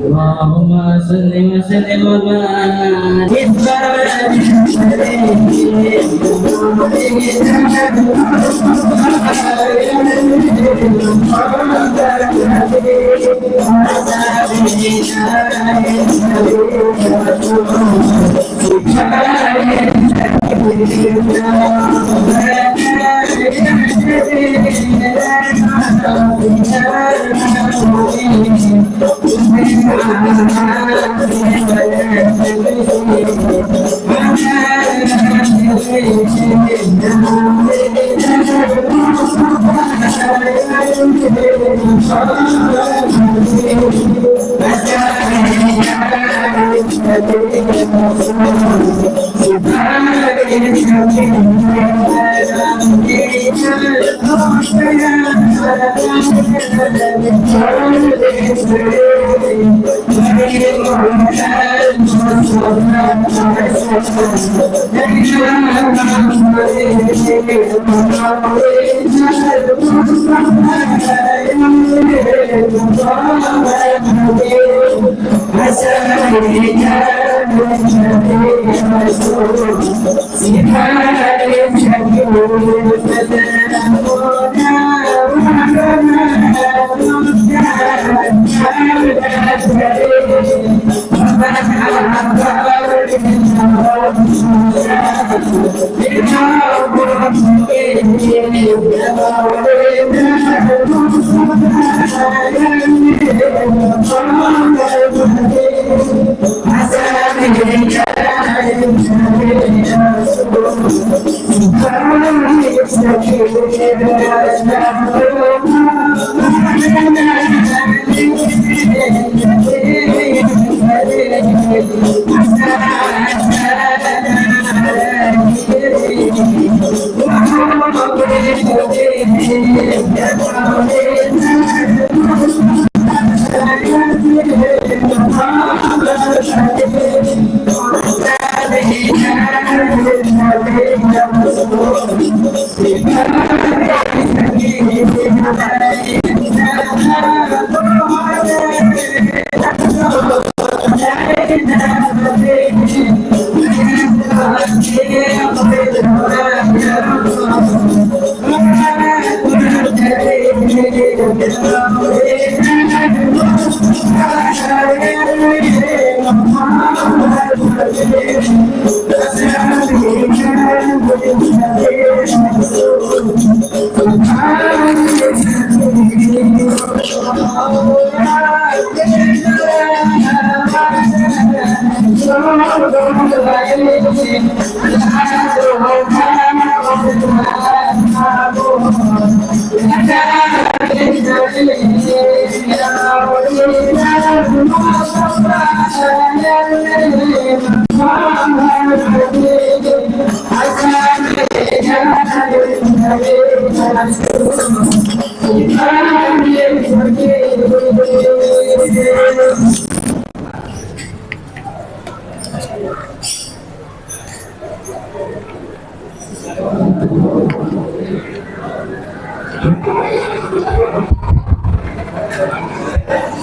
Allahumma salli wa sallim wa barik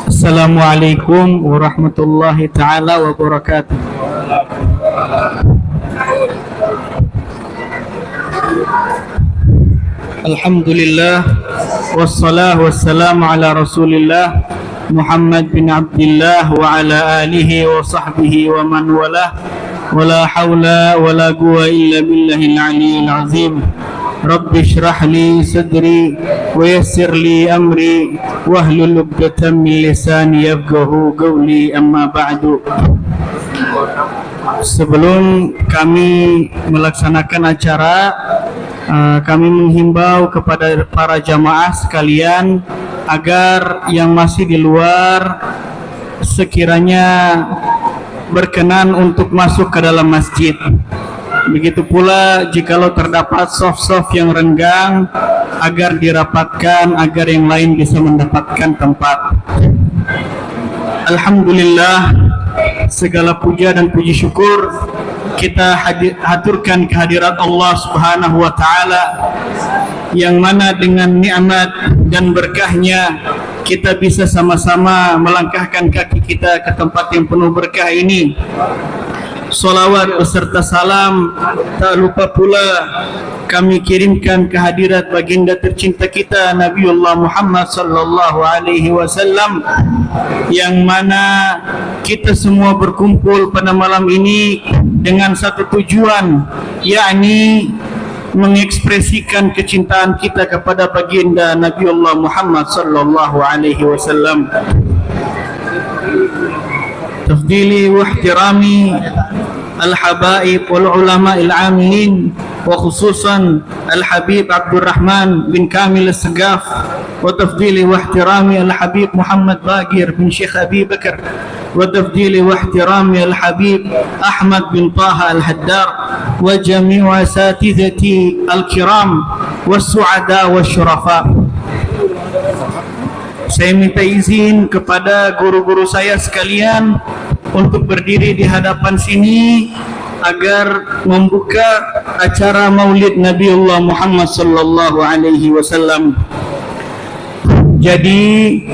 Assalamualaikum warahmatullahi ta'ala wabarakatuh. Alhamdulillah wassalatu wassalamu ala rasulillah Muhammad bin Abdullah wa ala alihi wa sahbihi wa man walah wa la hawla wa la quwwata illa billahil aliyyil azim. Rabbi shrah li sadri wa yassir li amri wahlul 'uqdatam min lisani yafqahu qawli, amma ba'du. Sebelum kami melaksanakan acara, kami menghimbau kepada para jamaah sekalian agar yang masih di luar sekiranya berkenan untuk masuk ke dalam masjid. Begitu pula jikalau terdapat soft-soft yang renggang agar dirapatkan agar yang lain bisa mendapatkan tempat. Alhamdulillah, segala puja dan puji syukur kita haturkan kehadirat Allah Subhanahu wa taala yang mana dengan nikmat dan berkahnya kita bisa sama-sama melangkahkan kaki kita ke tempat yang penuh berkah ini. Salawat beserta salam tak lupa pula kami kirimkan kehadirat baginda tercinta kita Nabiullah Muhammad sallallahu alaihi wasallam, yang mana kita semua berkumpul pada malam ini dengan satu tujuan, yakni mengekspresikan kecintaan kita kepada baginda Nabiullah Muhammad sallallahu alaihi wasallam. Tafdili wa ihtirami al-habaib wal ulama al-amilin, wa khususan al-habib Abdul Rahman bin Kamil al-Sagaf, wa tafdili wa ihtirami al-habib Muhammad Bagir bin Syekh Abi Bakar, wa tafdili wa ihtirami al-habib Ahmad bin Taha al-Haddar, wa jami'u asatidhati al-kiram wa su'ada wa syurafa. Saya minta izin kepada guru-guru saya sekalian untuk berdiri di hadapan sini agar membuka acara Maulid Nabiullah Muhammad sallallahu alaihi wasallam. Jadi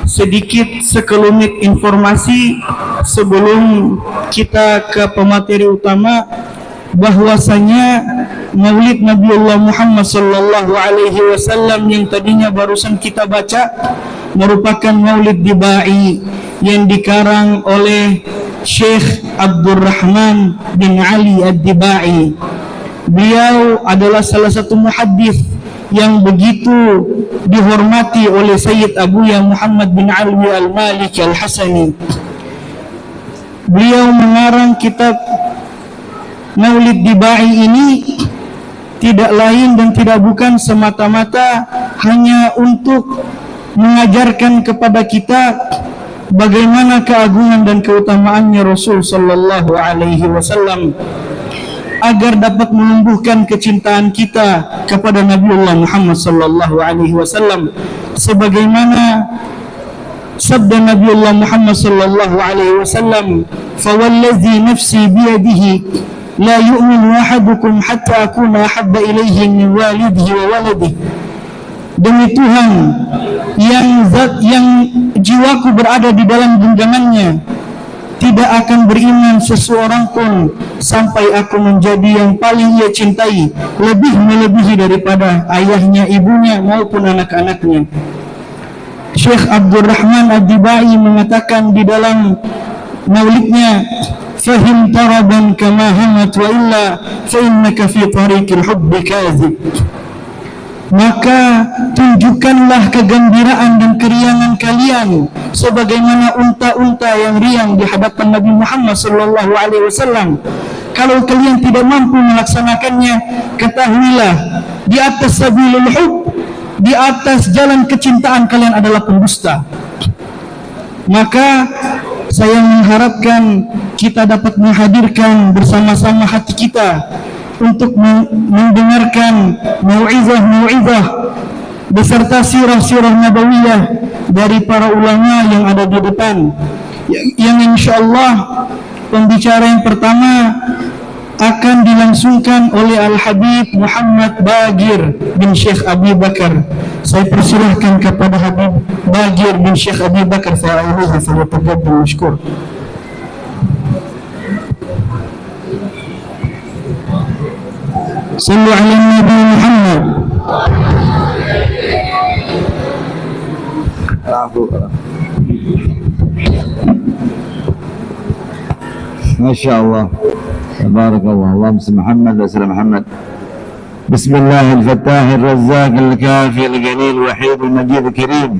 sedikit sekelumit informasi sebelum kita ke pemateri utama, bahwasanya Maulid Nabiullah Muhammad sallallahu alaihi wasallam yang tadinya barusan kita baca merupakan Maulid Dibai yang dikarang oleh Syekh Abdurrahman bin Ali Ad-Dibai. Beliau adalah salah satu muhaddits yang begitu dihormati oleh Sayyid Abuya Muhammad bin Alwi Al-Maliki Al-Hasani. Beliau mengarang kitab Maulid Dibai ini tidak lain dan tidak bukan semata-mata hanya untuk mengajarkan kepada kita bagaimana keagungan dan keutamaannya Rasul sallallahu alaihi wasallam, agar dapat menumbuhkan kecintaan kita kepada Nabiullah Muhammad sallallahu alaihi wasallam, sebagaimana sabda Nabiullah Muhammad sallallahu alaihi wasallam, "Fawallazi nafsi biyadihi la yu'minu ahadukum hatta akuna ahabba ilaihi min walidihi wa waladihi." Demi Tuhan yang jiwaku berada di dalam genggamannya, tidak akan beriman seseorang pun sampai aku menjadi yang paling ia cintai, lebih melebihi daripada ayahnya, ibunya maupun anak-anaknya. Syekh Abdurrahman Ad-Dibai mengatakan di dalam maulidnya, "Fahim taraban kama hamat wa illa fa innaka fi tariqil hubbi kazib." Maka tunjukkanlah kegembiraan dan keriangan kalian sebagaimana unta-unta yang riang di hadapan Nabi Muhammad sallallahu alaihi wasallam. Kalau kalian tidak mampu melaksanakannya, ketahuilah di atas sabilul hub, di atas jalan kecintaan kalian adalah pendusta. Maka saya mengharapkan kita dapat menghadirkan bersama-sama hati kita untuk mendengarkan mau'izah beserta sirah-sirah nabawiyah dari para ulama yang ada di depan, yang insyaallah pembicara yang pertama akan dilangsungkan oleh Al-Habib Muhammad Bagir bin Syekh Abi Bakar. Saya persilahkan kepada Habib Bagir bin Syekh Abi Bakar fa'aluhu falyatafaddal mashkur. Sallu ala Nabi Muhammad. Masya Allah, tabarakallah, Allahumma salli Muhammad wa sallam Muhammad. Bismillah al-Fattah al-Razzaq al-Kafi al-Jalil al-Wahid al-Majid al-Karim.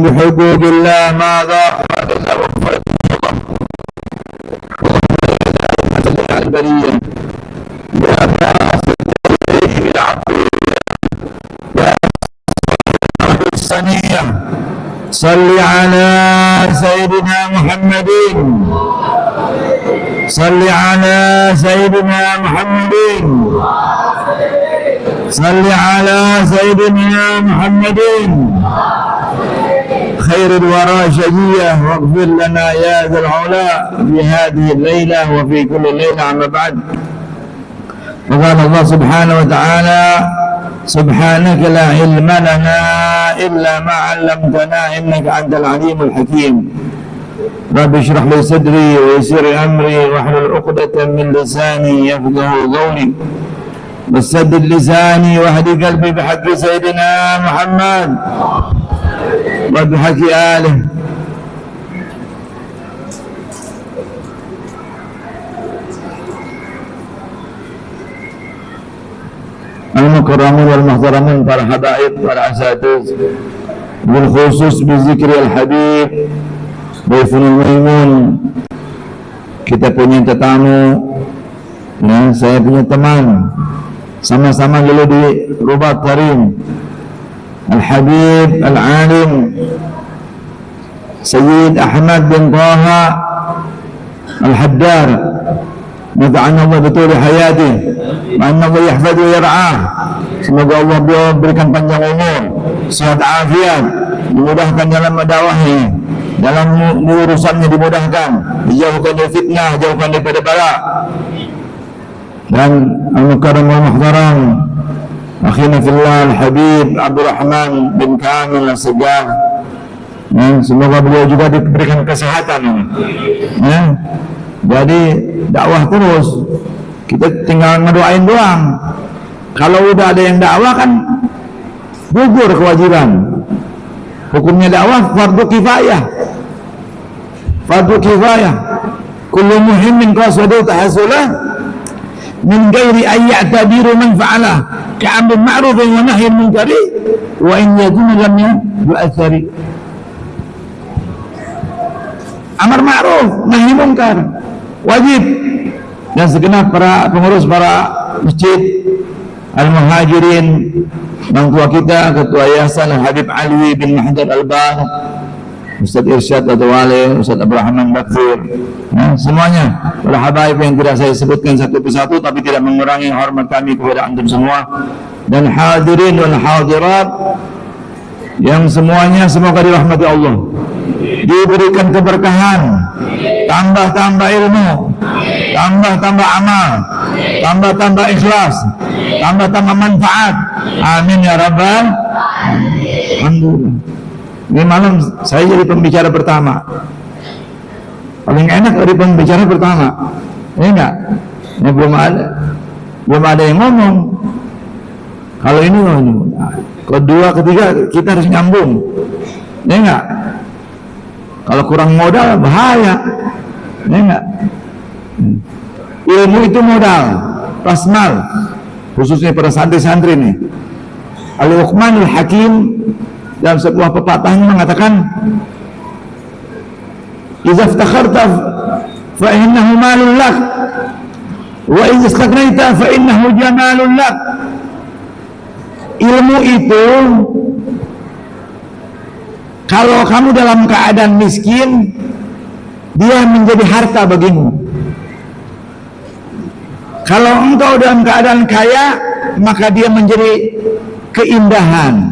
بحقوق الله ماذا البرية الصنيع. صل على سيدنا محمد، صل على سيدنا محمد، صل على سيدنا محمد خير الورى شجية، واغفر لنا يا ذا العلا في هذه الليلة وفي كل ليلة. أما بعد، وقال الله سبحانه وتعالى: سبحانك لا علم لنا إلا ما علمتنا إنك أنت العليم الحكيم. رب اشرح لي صدري ويسر أمري واحلل عقدة من لساني يفقه قولي وسدد لساني واهد قلبي بحق سيدنا محمد وبحق آله. Al-Mukarramin wal-Muhtaramin, para habaib, para asatiz, bil khusus bizikri al-Habib Daifunul Maimun. Kita punya tetamu, ya, saya punya teman, sama-sama dulu di Rubat Tarim, Al-Habib Al-Alim Sayyid Ahmad bin Taha Al-Haddar, nafa'ana Allah betul hayati, ma'anna Allah yahfadhu yar'ah. Semoga Allah berikan panjang umur, sehat afiat, dimudahkan dalam dakwahnya, dalam urusannya dimudahkan, dijauhkan dari fitnah, jauhkan daripada bala. Dan al-mukarram wal muhtaram akhina fillah al-habib Abdurrahman bin Kamil As-Segaf, semoga beliau juga diberikan kesehatan. Jadi dakwah terus, kita tinggal ngedoain doang. Kalau udah ada yang dakwah kan gugur kewajiban. Hukumnya dakwah fardu kifayah. Fardu kifayah. Kullu muhimmin qasadu tahassulah min ghairi an ya'tabiru man fa'ala ka'amrin ma'rufin wa nahyin munkari wa in yakun lam yu'athari. Amar ma'ruf, nahi munkar wajib, dan segenap para pengurus, para masjid Al-Muhajirin, bang tua kita, Ketua Yayasan Habib Ali bin Mahdad Al-Bar, Ustaz Irsyad atau Wali, Ustaz Abrahman Bakfir, semuanya para habaib yang tidak saya sebutkan satu persatu, tapi tidak mengurangi hormat kami kepada antum semua, dan hadirin wal hadirat yang semuanya semoga dirahmati Allah, diberikan keberkahan, tambah-tambah ilmu, tambah-tambah amal, tambah-tambah ikhlas, tambah-tambah manfaat. Amin ya rabbal. Alhamdulillah. Ini malam saya jadi pembicara pertama. Paling enak dari pembicara pertama. Ini enggak? Ini belum ada yang ngomong. Kalau ini kedua, ketiga kita harus nyambung. Ini enggak? Kalau kurang modal bahaya. Ini enggak? Ilmu itu modal, rasmal, khususnya para santri-santri nih. Al-Luqmanul Hakim dalam sebuah pepatahnya mengatakan, "Idza iftakharta fa innahu malul lak, wa idza istaghnaita fa innahu jamalul lak." Ilmu itu kalau kamu dalam keadaan miskin, dia menjadi harta bagimu. Kalau engkau dalam keadaan kaya, maka dia menjadi keindahan.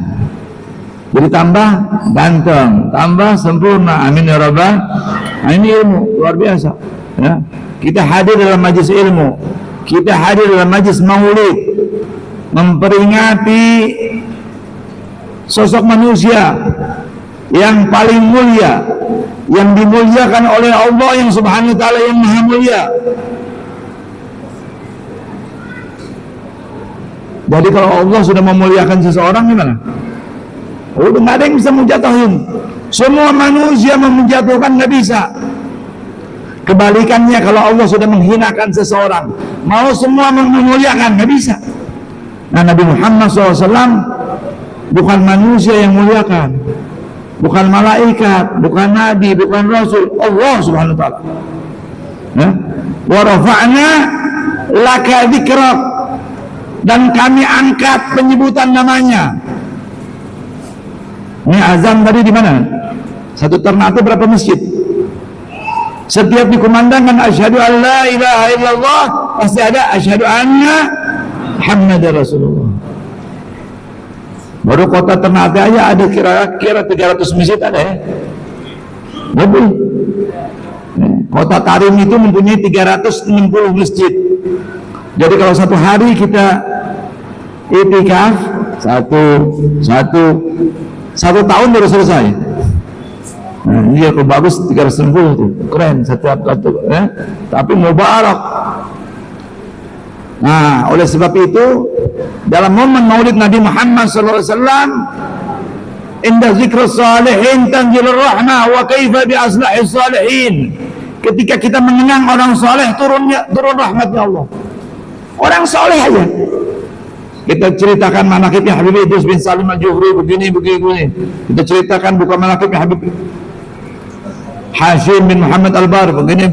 Jadi tambah ganteng, tambah sempurna. Amin ya rabbal. Nah, ini ilmu luar biasa. Ya. Kita hadir dalam majlis ilmu, kita hadir dalam majlis maulid, memperingati sosok manusia yang paling mulia, yang dimuliakan oleh Allah yang subhanahu wa ta'ala yang maha mulia. Jadi kalau Allah sudah memuliakan seseorang gimana? Udah nggak ada yang bisa menjatuhin. Semua manusia menjatuhkan nggak bisa. Kebalikannya, kalau Allah sudah menghinakan seseorang, mau semua memuliakan nggak bisa. Nah, Nabi Muhammad SAW bukan manusia yang muliakan, bukan malaikat, bukan nabi, bukan rasul, Allah Subhanahu wa ta'ala. Wa rafa'na laka dzikrak, dan kami angkat penyebutan namanya. Ini azan tadi di mana? Satu Ternate berapa masjid? Setiap dikumandangkan asyhadu an la ilaha illallah, pasti ada asyhadu anna Muhammadar Rasulullah. Baru kota Ternate aja ada kira-kira 300 masjid ada ya. Lebih. Kota Tarim itu mempunyai 360 masjid. Jadi kalau satu hari kita itikaf satu tahun baru selesai. Nah, ini kalau bagus 360 tuh, keren setiap satu, tapi mubarak. Nah, oleh sebab itu dalam momen Maulid Nabi Muhammad SAW, inda zikrus salihin tanzilur rahmah wa kaifa bi aslahis salihin. Ketika kita mengenang orang saleh, turun rahmatnya Allah. Orang soleh aja. Kita ceritakan manaqibnya Habib Idrus bin Salim Al-Juhri begini. Kita ceritakan bukan manaqibnya Habib Hashim bin Muhammad Al-Bar begini.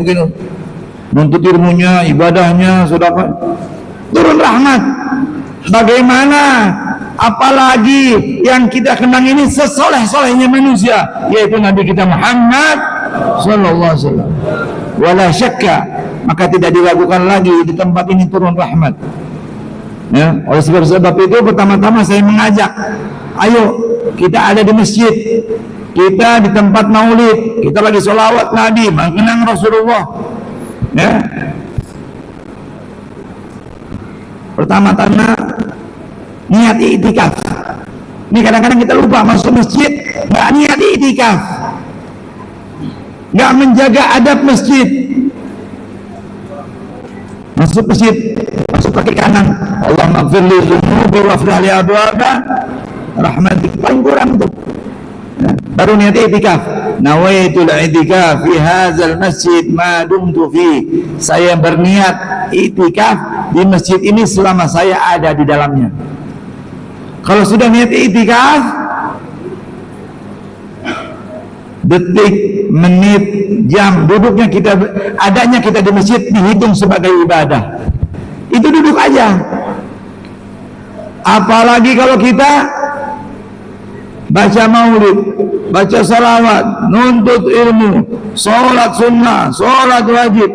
Nuntut ilmunya, ibadahnya, sudah turun rahmat. Bagaimana apalagi yang kita kenang ini sesoleh-solehnya manusia, yaitu Nabi kita Muhammad sallallahu alaihi wasallam. wala syakka, maka tidak diragukan lagi di tempat ini turun rahmat. Ya, oleh sebab itu pertama-tama saya mengajak, ayo kita ada di masjid, kita di tempat maulid, kita lagi sholawat Nabi, mengenang Rasulullah. Ya. Pertama-tama niat i'tikaf. Ini kadang-kadang kita lupa masuk masjid, nggak niat i'tikaf, nggak menjaga adab masjid. Masuk masjid, masuk kaki kanan, Allahumma ighfir li dzunubi wafrah li abwaaba rahmatik, paling kurang itu. Baru niat i'tikaf, nawaitul i'tikaf fi hadzal masjid ma dumtu fi, saya berniat i'tikaf di masjid ini selama saya ada di dalamnya. Kalau sudah niat i'tikaf, detik, menit, jam duduknya kita, adanya kita di masjid dihitung sebagai ibadah. Itu duduk aja. Apalagi kalau kita baca maulid, baca salawat, nuntut ilmu, sholat sunnah, sholat wajib,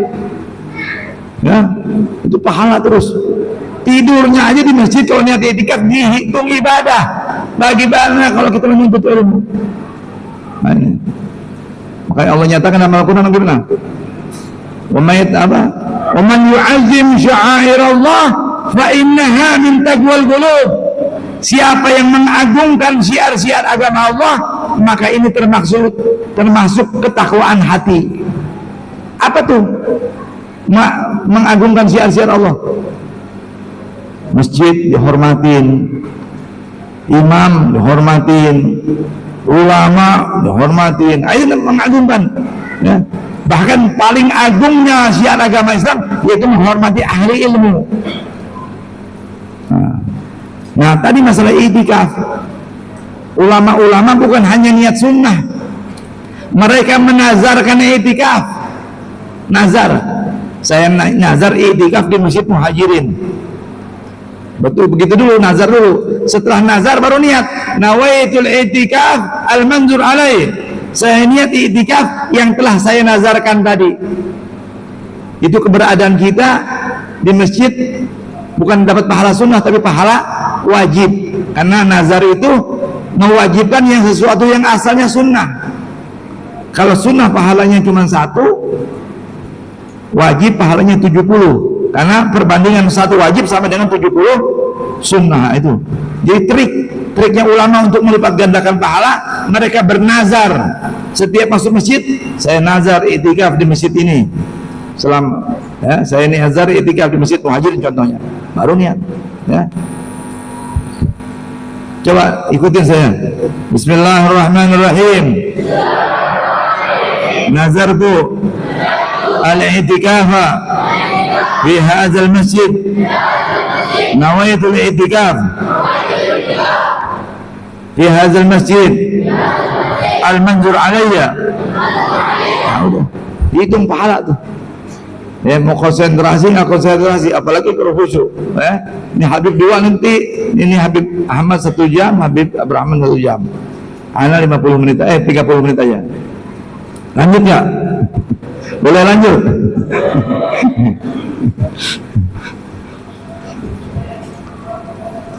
ya, itu pahala terus. Tidurnya aja di masjid kalau niat i'tikaf dihitung ibadah. Bagaimana kalau kita menuntut ilmu? Nah, ini. Makanya Allah nyatakan dalam Al-Quran bagaimana? Wa man yu'azzim sya'airallah fa innaha min taqwal qulub. Siapa yang mengagungkan syiar-syiar agama Allah, maka ini termasuk ketakwaan hati. Apa tuh? Mengagungkan syiar-syiar Allah. Masjid dihormatin, imam dihormatin, ulama dihormatin, ayo mengagungkan, ya. Bahkan paling agungnya syiar agama Islam yaitu menghormati ahli ilmu. Nah, tadi masalah i'tikaf, ulama-ulama bukan hanya niat sunnah, mereka menazarkan i'tikaf. Nazar, saya nazar i'tikaf di Masjid Muhajirin. Betul, begitu dulu, nazar dulu. Setelah nazar baru niat. Nawaitul i'tikaf al-manzur alaih. Saya niat i'tikaf yang telah saya nazarkan tadi. Itu keberadaan kita di masjid bukan dapat pahala sunnah tapi pahala wajib. Karena nazar itu mewajibkan yang sesuatu yang asalnya sunnah. Kalau sunnah pahalanya cuma 1, wajib pahalanya 70. Karena perbandingan 1 wajib sama dengan 70 sunnah itu. Jadi triknya ulama untuk melipat gandakan pahala, mereka bernazar. Setiap masuk masjid, saya nazar i'tikaf di masjid ini. Selama ya, saya nazar i'tikaf di Masjid Muhajirin contohnya. Baru niat, ya. Coba ikutin saya. Bismillahirrahmanirrahim. Nazartu al-i'tikafa fi hadzal masjid, nawaitul i'tikaf fi hadzal masjid al-manzur alayya. Nah, udah hitung pahala tuh. Ya, mau konsentrasi nggak konsentrasi, apalagi kalau khusyuk. Ini Habib 2 nanti, ini Habib Ahmad 1 jam, Habib Abrahman 1 jam. Ana 50 menit, 30 menit aja. Lanjut nggak? Boleh lanjut?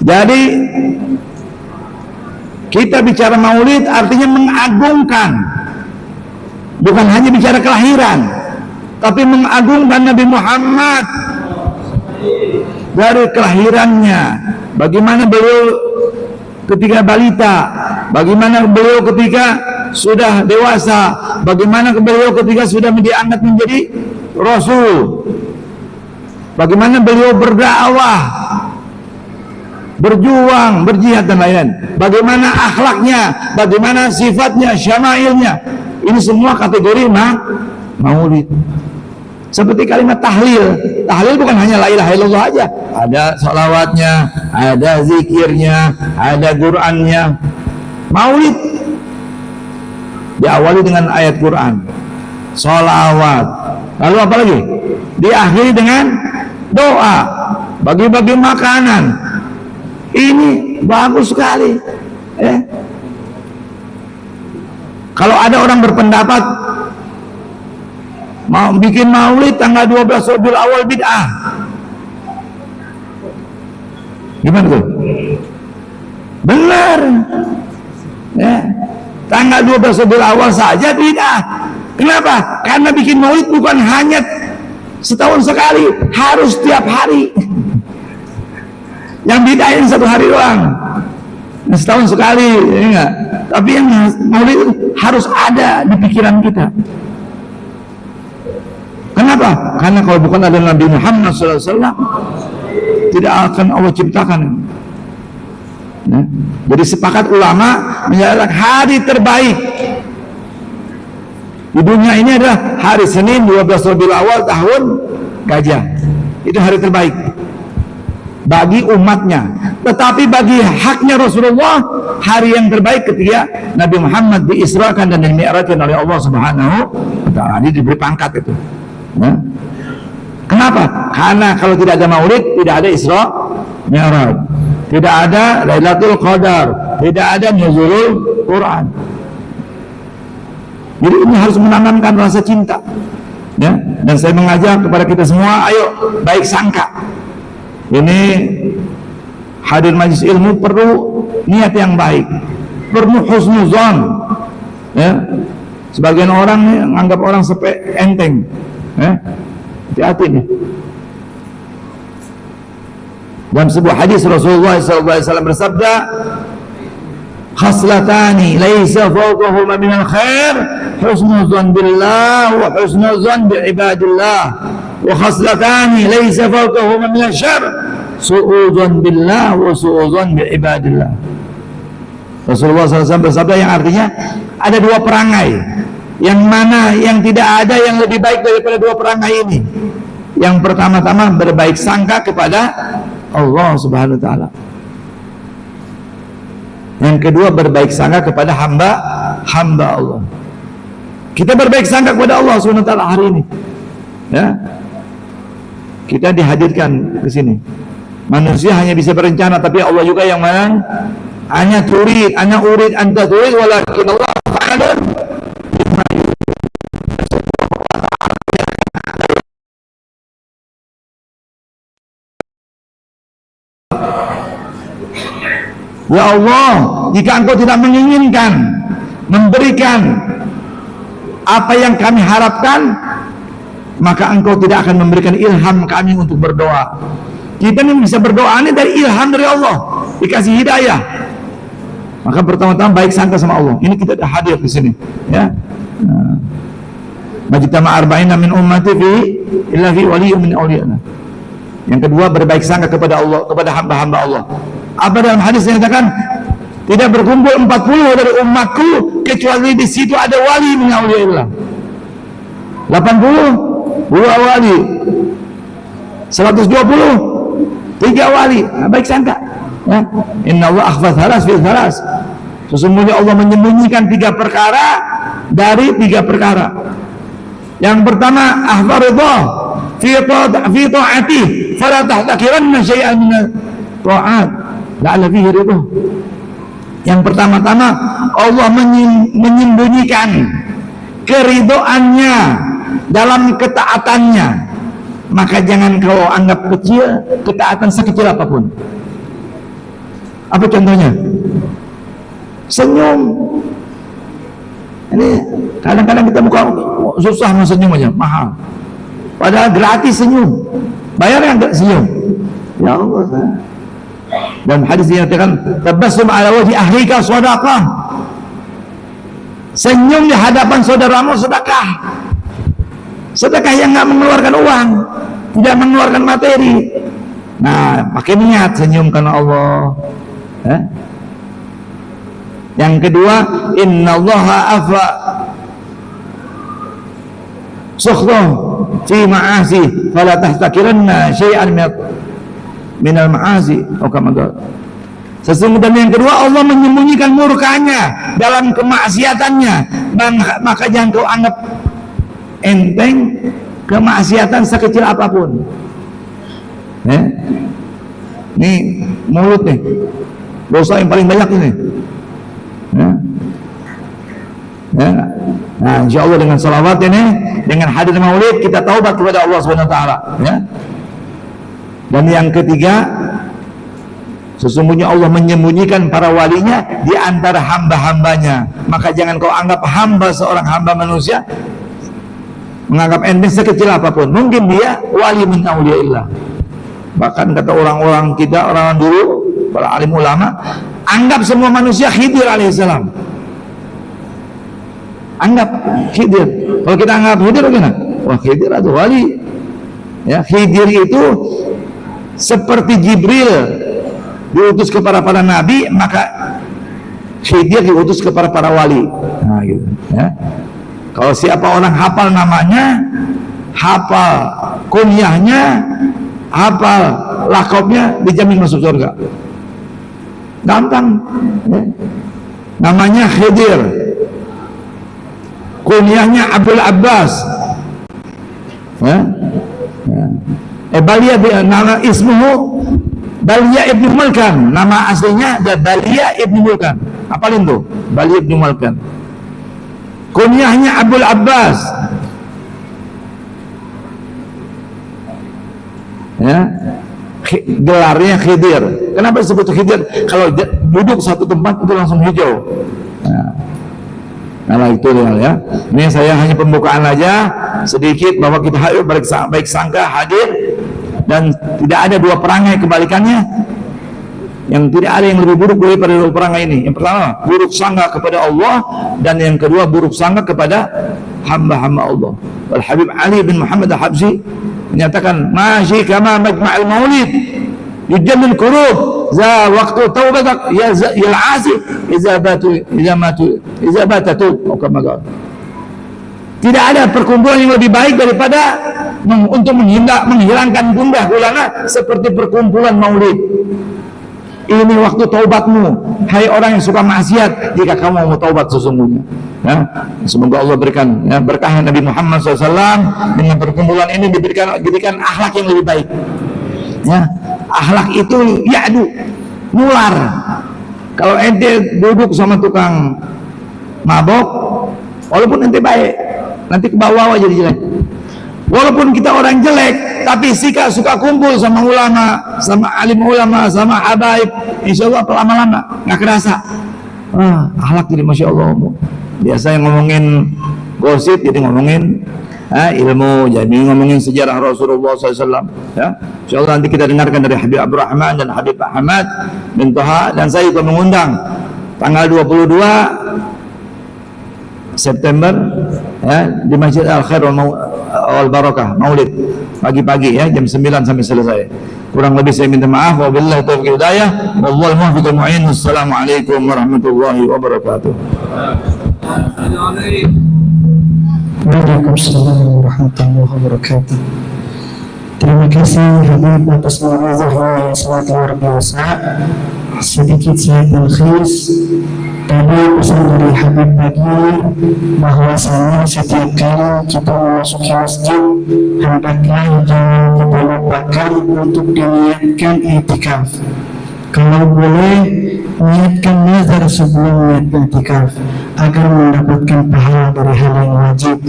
Jadi kita bicara maulid artinya mengagungkan, bukan hanya bicara kelahiran, tapi mengagungkan Nabi Muhammad dari kelahirannya, bagaimana beliau ketika balita, bagaimana beliau ketika sudah dewasa, bagaimana beliau ketika sudah diangkat menjadi Rasul, bagaimana beliau berdakwah, berjuang, berjihad dan lain-lain, bagaimana akhlaknya, bagaimana sifatnya, syama'ilnya. Ini semua kategori maulid. Seperti kalimat tahlil. Tahlil bukan hanya la ilaha illallah aja, ada salawatnya, ada zikirnya, ada Qur'annya. Maulid diawali dengan ayat Quran, salawat, lalu apa lagi? Diakhiri dengan doa, bagi-bagi makanan. Ini bagus sekali. Kalau ada orang berpendapat Mau bikin maulid tanggal 12 Rabiul Awal bid'ah. Gimana tuh? Benar. Ya. Tanggal 12 Rabiul Awal saja bid'ah. Kenapa? Karena bikin maulid bukan hanya setahun sekali, harus tiap hari. Yang bid'ah yang satu hari doang, setahun sekali, ya enggak? Tapi yang maulid harus ada di pikiran kita. Kenapa? Karena kalau bukan ada Nabi Muhammad SAW, tidak akan Allah ciptakan. Ya. Jadi sepakat ulama menyatakan hari terbaik di dunia ini adalah hari Senin 12 Rabiul Awal tahun Gajah. Itu hari terbaik bagi umatnya. Tetapi bagi haknya Rasulullah, hari yang terbaik ketika Nabi Muhammad diisrakan dan dimi'rajkan oleh Allah Subhanahu wa ta'ala. Dia diberi pangkat itu. Ya. Kenapa? Karena kalau tidak ada maulid, tidak ada Isra Mi'raj, tidak ada Lailatul Qadar, tidak ada nuzulul Quran. Jadi ini harus menanamkan rasa cinta, ya. Dan saya mengajak kepada kita semua, ayo baik sangka. Ini hadir majlis ilmu perlu niat yang baik, perlu husnuzon, ya. Sebagian orang menganggap orang enteng, ya. Hati-hati nih. Dalam sebuah hadis Rasulullah SAW bersabda, khaslatani laisa fawqahuma minal khair husnuzan billah wa husnuzan bi'ibadillah, wa khaslatani laisa fawqahuma minal syarr su'udzan billah wa su'udzan bi'ibadillah. Rasulullah SAW bersabda yang artinya ada dua perangai, yang mana yang tidak ada yang lebih baik daripada dua perangai ini. Yang pertama-tama berbaik sangka kepada Allah Subhanahu wa ta'ala. Yang kedua berbaik sangka kepada hamba Allah. Kita berbaik sangka kepada Allah Subhanahu wa ta'ala hari ini, ya. Kita dihadirkan ke sini. Manusia hanya bisa berencana, tapi Allah juga yang mana hanya turid, ana urid anta turid, walakin Allah fa'alun. Ya Allah, jika Engkau tidak menginginkan memberikan apa yang kami harapkan, maka Engkau tidak akan memberikan ilham kami untuk berdoa. Kita ini bisa berdoa ini dari ilham dari Allah, dikasih hidayah. Maka pertama-tama baik sangka sama Allah. Ini kita sudah hadir di sini, ya. Majtama arba'ina min ummati fi illa fi waliyyun min awliyana. Yang kedua berbaik sangka kepada Allah, kepada hamba-hamba Allah. Apa dalam hadis yang dikatakan tidak berkumpul 40 dari umatku kecuali di situ ada wali min awliyaillah. 80 dua wali, 120 3 wali. Baik sangka, ya. Inna Allah akhfa thalas fi thalas. Sesungguhnya Allah menyembunyikan 3 perkara dari 3 perkara. Yang pertama akhfa ridha fi ta'ati fala tahtakiranna syai'an min ta'at la'alla fihi ridha. Yang pertama-tama Allah menyembunyikan keridhoannya dalam ketaatannya, maka jangan kau anggap kecil ketaatan sekecil apapun. Apa contohnya? Senyum. Ini kadang-kadang kita buka susah mau senyum aja, mahal. Padahal gratis senyum. Bayar yang enggak senyum. Ya Allah. Dan hadis dinyatakan tabassum ala wajhi ahlika shadaqah. Senyum di hadapan saudaramu sedekah. Sedekah yang enggak mengeluarkan uang, tidak mengeluarkan materi. Nah, pakai niat senyum karena Allah. Yang kedua, innallaha afa sukhdah fi ma'asi fala tahtakiranna syai'an minal ma'asi. Sesungguhnya yang kedua, Allah menyembunyikan murkanya dalam kemaksiatannya, maka jangan kau anggap enteng kemaksiatan sekecil apapun. Ini mulut nih dosa yang paling banyak ini. Nah, insya Allah dengan salawat ini dengan hadir maulid kita taubat kepada Allah Subhanahu wa taala, ya. Dan yang ketiga, sesungguhnya Allah menyembunyikan para walinya di antara hamba-hambanya. Maka jangan kau anggap hamba seorang hamba manusia, menganggap enteng sekecil apapun. Mungkin dia wali min auliyaillah. Bahkan kata orang-orang kita, orang dulu, para alim ulama, anggap semua manusia Khidir alaihissalam. Anggap Khidir. Kalau kita anggap Khidir bagaimana? Wah, Khidir itu wali. Ya, Khidir itu seperti Jibril diutus kepada para nabi, maka Khidir diutus kepada para wali. Nah, gitu, ya. Kalau siapa orang hafal namanya, hafal kunyahnya, hafal lakopnya, dijamin masuk surga. Gampang, ya. Namanya Khidir, kunyahnya Abdul Abbas, ya. Balia nama ismuhu Balia ibnu Mulkan, nama aslinya ada Balia ibnu Mulkan. Apalin tuh, Balia ibnu Mulkan. Kunyahnya Abdul Abbas, ya. Gelarnya Khidir. Kenapa disebut Khidir? Kalau duduk satu tempat itu langsung hijau. Nah itu ya. Ini saya hanya pembukaan aja sedikit bahwa kita harus baik sangka hadir, dan tidak ada dua perangai kebalikannya. Yang tidak ada yang lebih buruk daripada dua perangai ini. Yang pertama, buruk sangka kepada Allah, dan yang kedua, buruk sangka kepada hamba-hamba Allah. Wal Habib Ali bin Muhammad Al-Habsyi menyatakan, "Masyi kama majma'al maulid yujallil qulub za waqtu taubatak ya al-asi idza batatu." Tidak ada perkumpulan yang lebih baik daripada untuk menghilangkan gundah gulana seperti perkumpulan maulid. Ini waktu taubatmu, hai orang yang suka maksiat, jika kamu mau taubat sesungguhnya. Ya, semoga Allah berikan, ya, berkah Nabi Muhammad SAW dengan perkumpulan ini diberikan akhlak yang lebih baik. Ya, akhlak itu ya'du, nular. Kalau ente duduk sama tukang mabok, walaupun ente baik, nanti ke bawah aja jadi jelek. Walaupun kita orang jelek, tapi suka kumpul sama ulama, sama alim ulama, sama habaib, insya Allah lama-lama nggak kerasa. Akhlak jadi masya Allah. Biasa yang ngomongin gosip jadi ngomongin ilmu, jadi ngomongin sejarah Rasulullah SAW. Ya, insya Allah nanti kita dengarkan dari Habib Abdurrahman dan Habib Ahmad bin Toha, dan saya juga mengundang tanggal 22 September, ya, di Masjid Al-Khair wal Barakah Maulid pagi-pagi, ya, jam 9 sampai selesai. Kurang lebih saya minta maaf. Wabillahi taufiq hidayah, wallahul muwaffiq mu'in. Assalamualaikum warahmatullahi wabarakatuh. Waalaikumsalam warahmatullahi wabarakatuh. Terima kasih Habib atas mau'izahnya yang sangat luar biasa. Sedikit saya talkhis. Tadi pesan dari Habib tadi bahwasanya setiap kali kita memasuki masjid, hendaklah jangan kita lupakan untuk diniatkan i'tikaf. Kalau boleh, niatkan nazar sebelum niat i'tikaf agar mendapatkan pahala dari hal yang wajib.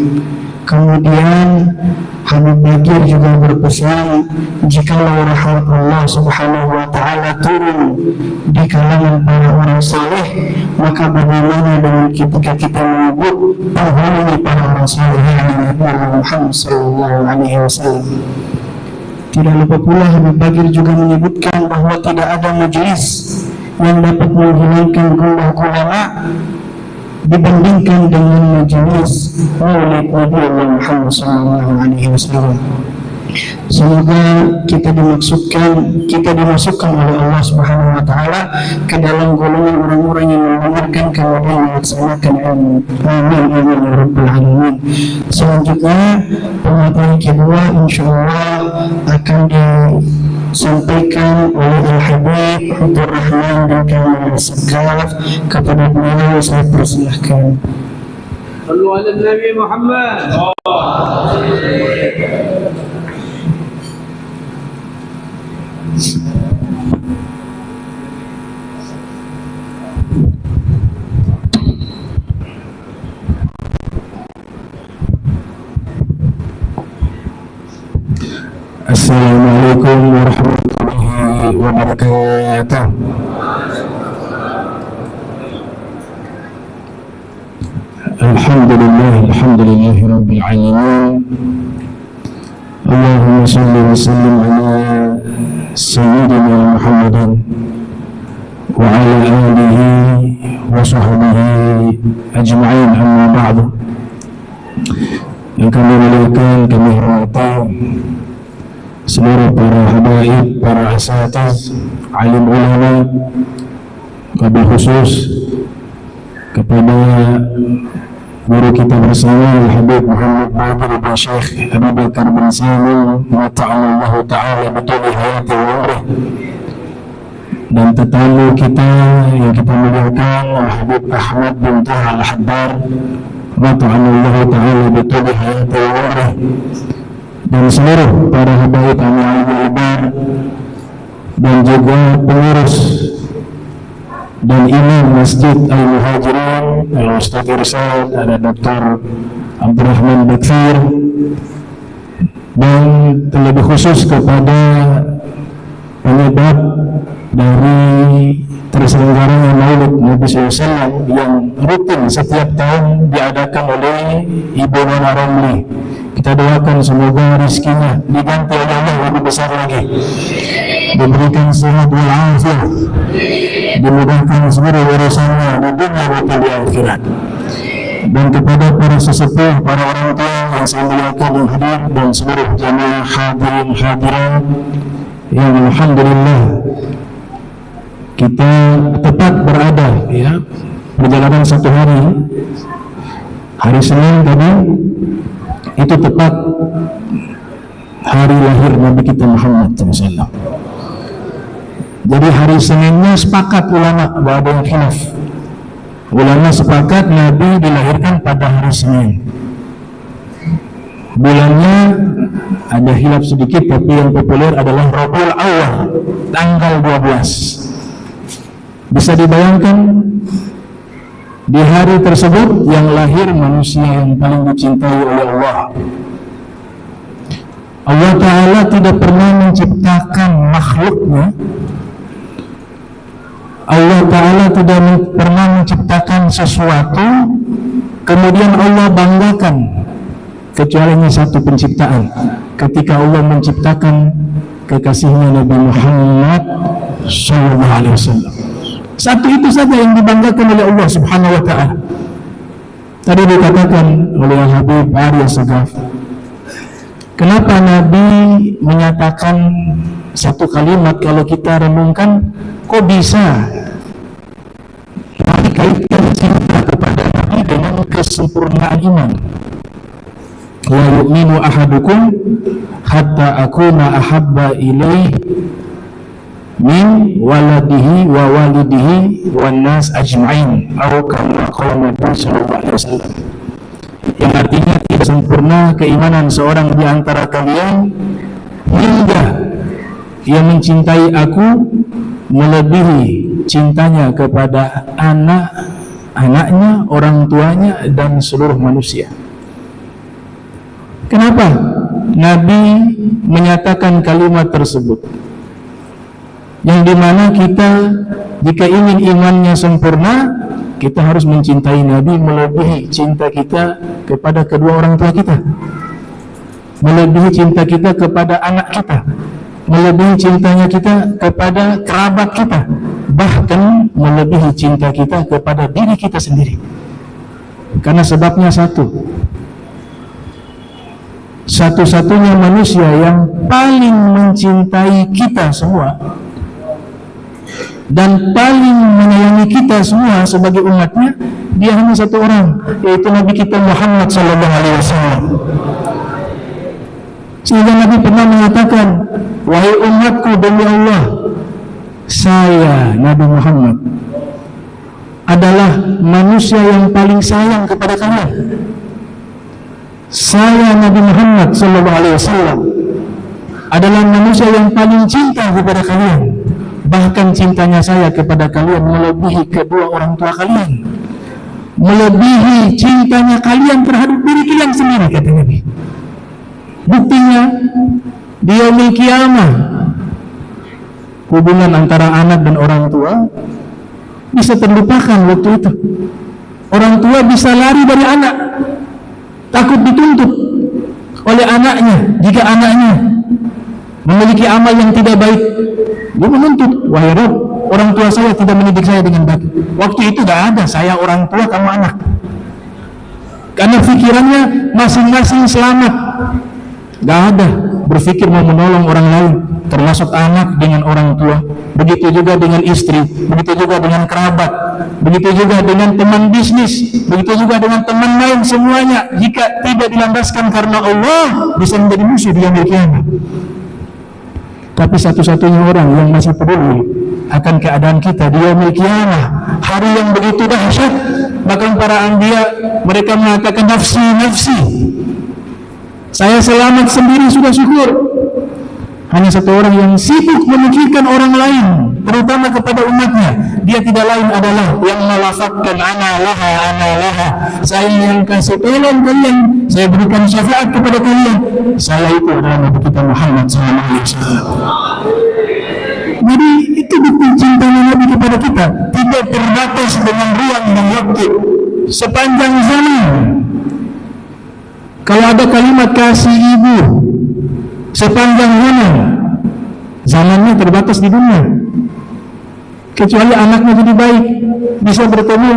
Kemudian Habib Bagir juga berpesan, jika rahmat Allah Subhanahu wa Ta'ala turun di kalangan para orang saleh, maka bagaimana dengan ketika kita menyebut penghuni para orang saleh yang Nabi Muhammad sallallahu alaihi wasallam. Tidak lupa pula Habib Bagir juga menyebutkan bahwa tidak ada majelis yang dapat menghilangkan gundah gulana dibandingkan dengan majelis maulid Nabi Muhammad sallallahu alaihi wasallam. Semoga kita dimasukkan oleh Allah Subhanahu wa taala ke dalam golongan orang-orang yang mendengarkan kemudian melaksanakan ilmu. Amin amin ya rabbal alamin. Selanjutnya pemaparan kedua insyaallah akan disampaikan oleh Al-Habib Abdurrahman dan Kamal Segaf. Kepada beliau saya persilahkan. Sallu ala Nabi Muhammad. Assalamualaikum warahmatullahi wabarakatuh. Alhamdulillah rabbil alamin. Allahumma salli wa sallim ala sayyidina Muhammadin wa ala alihi wa sahbihi ajma'in, amma ba'du. Yang kami muliakan, kami hormati seluruh para habaib, para asatiz, alim ulama, wabil khusus kepada guru kita bersama Al-Habib Muhammad Badir bin Syekh Abu Bakar bin Salim wa ta'ala ta'ala betul hayati wa umrih, dan tetamu kita yang kita muliakan Al-Habib Ahmad bin Taha Al-Haddar wa ta'ala ta'ala betul hayati wa umrih, dan seluruh para habaib amal-ibar dan juga pengurus dan imam Masjid Al-Muhajirin, Al-Ustaz Irsad, ada Dr. Abdurrahman Bakfir, dan terlebih khusus kepada penyebab dari terselenggaranya Maulid Nabi SAW yang rutin setiap tahun diadakan oleh Ibu Nona Romli. Kita doakan semoga rezekinya diganti oleh Allah lebih besar lagi, diberikan sehat walafiat, dimudahkan seluruh urusannya di dunia maupun di akhirat. Dan kepada para sesepuh, para orang tua yang saya muliakan yang hadir, dan seluruh jamaah hadirin hadirat yang alhamdulillah kita tepat berada ya perjalanan satu hari Senin tadi, itu tepat hari lahir Nabi kita Muhammad SAW. Jadi hari Seninnya sepakat ulama, bahwa ada yang khilaf. Ulama sepakat Nabi dilahirkan pada hari Senin. Bulannya ada khilaf sedikit, tapi yang populer adalah Rabiul Awal, tanggal 12. Bisa dibayangkan di hari tersebut yang lahir manusia yang paling dicintai oleh Allah. Allah Ta'ala tidak pernah menciptakan makhluknya, Allah Ta'ala tidak pernah menciptakan sesuatu kemudian Allah banggakan, kecuali hanya satu penciptaan, ketika Allah menciptakan kekasihnya Nabi Muhammad SAW. Satu itu saja yang dibanggakan oleh Allah Subhanahu wa Ta'ala. Tadi dikatakan oleh Habib Arya Segaf, kenapa Nabi menyatakan satu kalimat, kalau kita renungkan, kok bisa Nabi kaitkan cinta kepada Nabi dengan kesempurnaan iman. La yu'minu ahadukum hatta akuna ahabba ilaih min waladihi wa walidihi wan nas ajma'in, atau kama qala Nabi sallallahu alaihi wasallam, yang artinya tidak sempurna keimanan seorang di antara kalian hingga ia mencintai aku melebihi cintanya kepada anak-anaknya, orang tuanya, dan seluruh manusia. Kenapa Nabi menyatakan kalimat tersebut? Yang dimana kita jika ingin imannya sempurna, kita harus mencintai Nabi melebihi cinta kita kepada kedua orang tua kita, melebihi cinta kita kepada anak kita, melebihi cintanya kita kepada kerabat kita, bahkan melebihi cinta kita kepada diri kita sendiri. Karena sebabnya satu-satunya manusia yang paling mencintai kita semua dan paling menyayangi kita semua sebagai umatnya, dia hanya satu orang, yaitu Nabi kita Muhammad SAW. Sehingga Nabi pernah menyatakan, wahai umatku, demi Allah, saya Nabi Muhammad adalah manusia yang paling sayang kepada kalian. Saya Nabi Muhammad SAW adalah manusia yang paling cinta kepada kalian. Bahkan cintanya saya kepada kalian melebihi kedua orang tua kalian, melebihi cintanya kalian terhadap diri kalian sendiri, kata Nabi. Buktinya Di yaumil qiyamah, hubungan antara anak dan orang tua bisa terlupakan waktu itu. Orang tua bisa lari dari anak, takut dituntut oleh anaknya. Jika anaknya memiliki amal yang tidak baik, dia menuntut, wahai Rabb, orang tua saya tidak mendidik saya dengan baik. Waktu itu tidak ada saya orang tua, kamu anak. Karena pikirannya masing-masing selamat, gak ada berpikir mau menolong orang lain, termasuk anak dengan orang tua. Begitu juga dengan istri, begitu juga dengan kerabat, begitu juga dengan teman bisnis, begitu juga dengan teman lain. Semuanya jika tidak dilandaskan karena Allah bisa menjadi musuh di yaumil qiyamah. Tapi satu-satunya orang yang masih peduli akan keadaan kita di yaumil qiyamah, hari yang begitu dahsyat, bahkan para anbiya mereka mengatakan nafsi, nafsi, saya selamat sendiri sudah syukur. Hanya satu orang yang sibuk memikirkan orang lain, terutama kepada umatnya. Dia tidak lain adalah yang melafazkan ana laha, saya yang kasih tolong kalian, saya berikan syafaat kepada kalian, saya itu adalah Nabi kita Muhammad SAW. Jadi itu bukti cinta Nabi kepada kita, tidak terbatas dengan ruang dan waktu, sepanjang zaman. Kalau ada kalimat kasih ibu sepanjang zaman, zamannya terbatas di dunia. Kecuali anaknya jadi baik, bisa bertemu,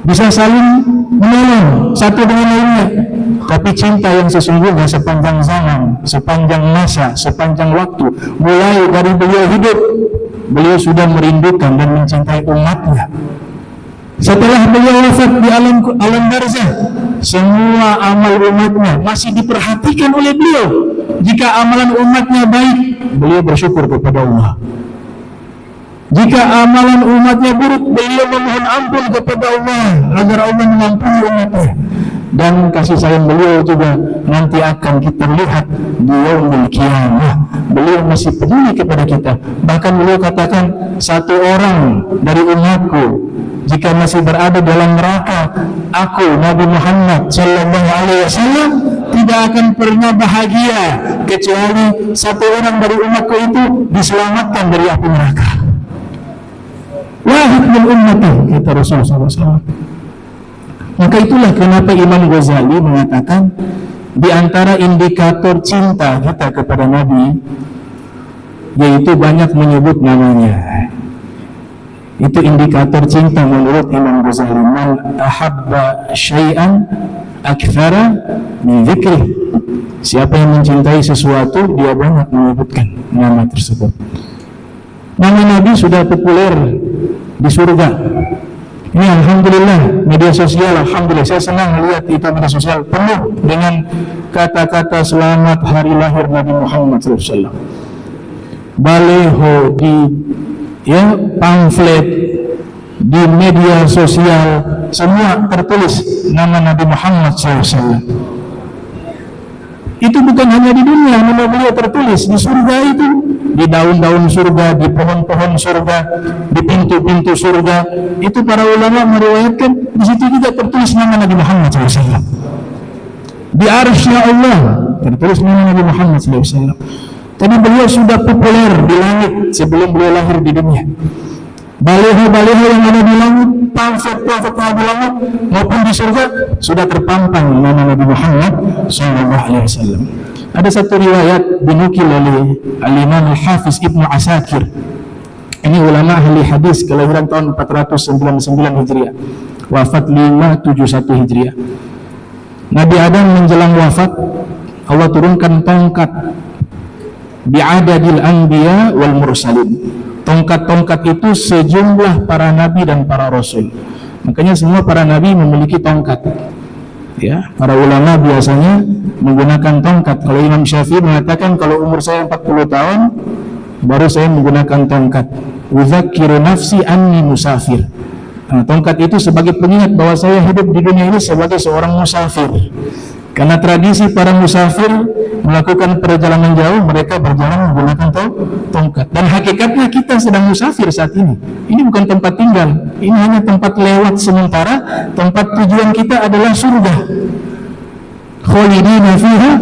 bisa saling menolong satu dengan lainnya. Tapi cinta yang sesungguhnya sepanjang zaman, sepanjang masa, sepanjang waktu, mulai dari beliau hidup, beliau sudah merindukan dan mencintai umatnya. Setelah beliau wafat di alam barzah, semua amal umatnya masih diperhatikan oleh beliau. Jika amalan umatnya baik, beliau bersyukur kepada Allah. Jika amalan umatnya buruk, beliau memohon ampun kepada Allah agar Allah mengampuni umatnya. Dan kasih sayang beliau juga nanti akan kita lihat di yaumil qiyamah. Beliau masih peduli kepada kita. Bahkan beliau katakan, satu orang dari umatku jika masih berada dalam neraka, aku Nabi Muhammad SAW tidak akan pernah bahagia kecuali satu orang dari umatku itu diselamatkan dari api neraka. Wahid min ummati, kata Rasulullah SAW. Maka itulah kenapa Imam Ghazali mengatakan di antara indikator cinta kita kepada Nabi yaitu banyak menyebut namanya. Itu indikator cinta menurut Imam Ghazali. Man ahabba syai'an akthara min dzikrih. Siapa yang mencintai sesuatu, dia banyak menyebutkan nama tersebut. Nama Nabi sudah populer di surga. Ini alhamdulillah media sosial, alhamdulillah saya senang melihat itu media sosial penuh dengan kata-kata selamat hari lahir Nabi Muhammad SAW. Baleho di pamflet di media sosial semua tertulis nama Nabi Muhammad SAW. Itu bukan hanya di dunia, nama beliau tertulis di surga itu, di daun-daun surga, di pohon-pohon surga, di pintu-pintu surga. Itu para ulama meriwayatkan di situ juga tertulis nama Nabi Muhammad SAW. Di arsy Allah tertulis nama Nabi Muhammad SAW. Tadi beliau sudah populer di langit sebelum beliau lahir di dunia. Baliho-baliho yang ada di langit, pamflet-pamflet yang ada di langit maupun di surga sudah terpampang nama Nabi Muhammad SAW. Ada satu riwayat dinukil oleh Al-Imam Al-Hafiz Ibnu Asakir. Ini ulama ahli hadis kelahiran tahun 499 Hijriah, wafat 571 Hijriah. Nabi Adam menjelang wafat, Allah turunkan tongkat bi'adadil anbiya wal mursalin. Tongkat-tongkat itu sejumlah para nabi dan para rasul. Makanya semua para nabi memiliki tongkat. Ya, para ulama biasanya menggunakan tongkat. Kalau Imam Syafi'i mengatakan kalau umur saya 40 tahun baru saya menggunakan tongkat. Udzakiru nafsi anni musafir. Nah, tongkat itu sebagai pengingat bahwa saya hidup di dunia ini sebagai seorang musafir. Karena tradisi para musafir melakukan perjalanan jauh, mereka berjalan menggunakan tongkat. Dan hakikatnya kita sedang musafir saat ini. Ini bukan tempat tinggal, ini hanya tempat lewat sementara. Tempat tujuan kita adalah surga. Khalidina fiha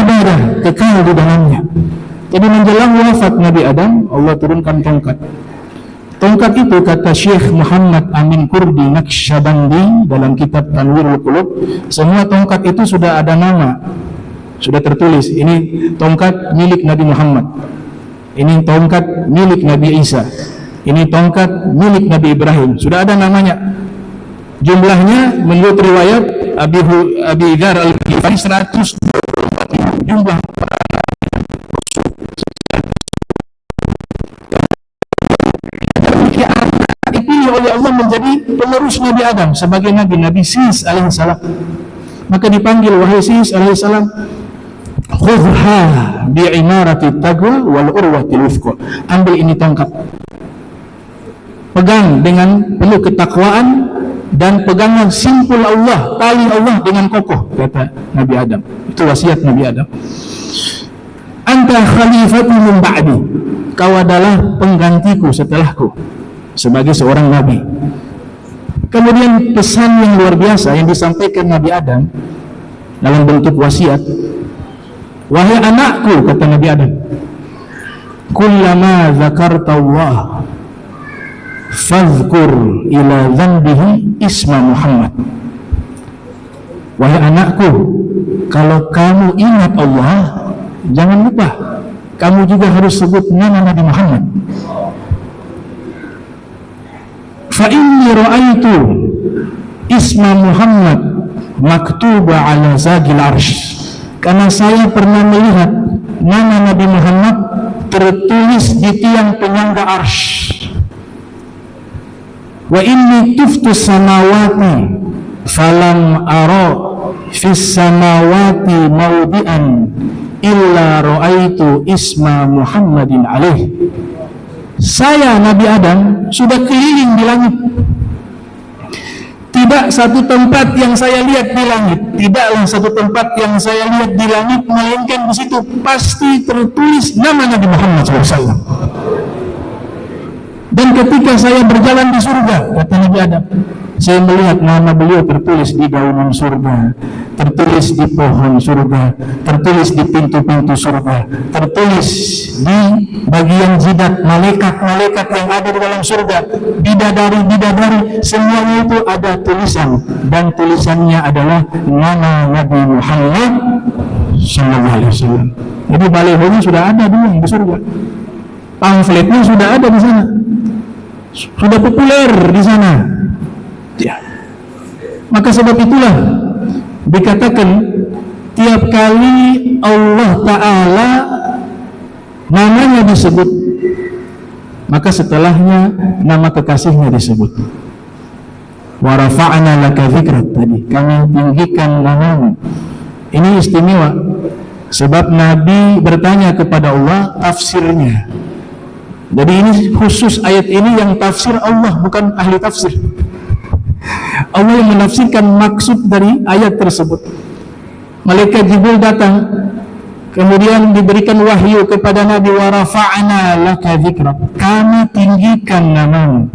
abadah, kekal di dalamnya. Jadi menjelang wafat Nabi Adam, Allah turunkan tongkat. Tongkat itu, kata Syekh Muhammad Amin Kurdi Naqsyabandi dalam kitab Tanwirul Qulub, semua tongkat itu sudah ada nama, sudah tertulis. Ini tongkat milik Nabi Muhammad, ini tongkat milik Nabi Isa, ini tongkat milik Nabi Ibrahim, sudah ada namanya. Jumlahnya menurut riwayat Abi Dzar Al-Ghifari 124 jumlah. Dipilih oleh Allah menjadi penerus Nabi Adam sebagai Nabi Sis alaihissalam. Maka dipanggil, wahai Sis alaihissalam, khudha bi'imarati taqwa wal urwatil wuthqa. Ambil ini tongkat, pegang dengan penuh ketakwaan dan peganglah simpul Allah, tali Allah dengan kokoh, kata Nabi Adam. Itu wasiat Nabi Adam. Anta khalifatu min ba'di, kau adalah penggantiku setelahku sebagai seorang nabi. Kemudian pesan yang luar biasa yang disampaikan Nabi Adam dalam bentuk wasiat, wahai anakku, kata Nabi Adam, kullama zakarta Allah fadhkur ila dhanbihi isma Muhammad. Wahai anakku, kalau kamu ingat Allah, jangan lupa kamu juga harus sebut nama Nabi Muhammad. Fa inni ra'aitu isma Muhammad maktuba ala zagil arsh, karena saya pernah melihat nama Nabi Muhammad tertulis di tiang penyangga arsh. Wa inni tuftu samawati falam ara fis samawati mawdi'an illa ra'aitu isma Muhammadin alaih. Saya Nabi Adam sudah keliling di langit, tidak satu tempat yang saya lihat di langit, tidaklah satu tempat yang saya lihat di langit melainkan di situ pasti tertulis nama Nabi Muhammad SAW. Dan ketika saya berjalan di surga, kata Nabi Adam, saya melihat nama beliau tertulis di daunan surga, tertulis di pohon surga, tertulis di pintu-pintu surga, tertulis di bagian jidat malaikat-malaikat yang ada di dalam surga, bidadari-bidadari, semuanya itu ada tulisan, dan tulisannya adalah nama Nabi Muhammad SAW. Jadi balihonya sudah ada dulu di surga, pamfletnya sudah ada di sana, sudah populer di sana. Ya. Maka sebab itulah dikatakan tiap kali Allah Ta'ala namanya disebut, maka setelahnya nama kekasihnya disebut. Wa rafa'na laka dzikrak, tadi kami tinggikan namamu. Ini istimewa sebab Nabi bertanya kepada Allah tafsirnya. Jadi ini khusus ayat ini yang tafsir Allah, bukan ahli tafsir. Allah yang menafsirkan maksud dari ayat tersebut. Malaikat Jibril datang, kemudian diberikan wahyu kepada Nabi, wa rafa'na laka dzikrak, kami tinggikan namamu.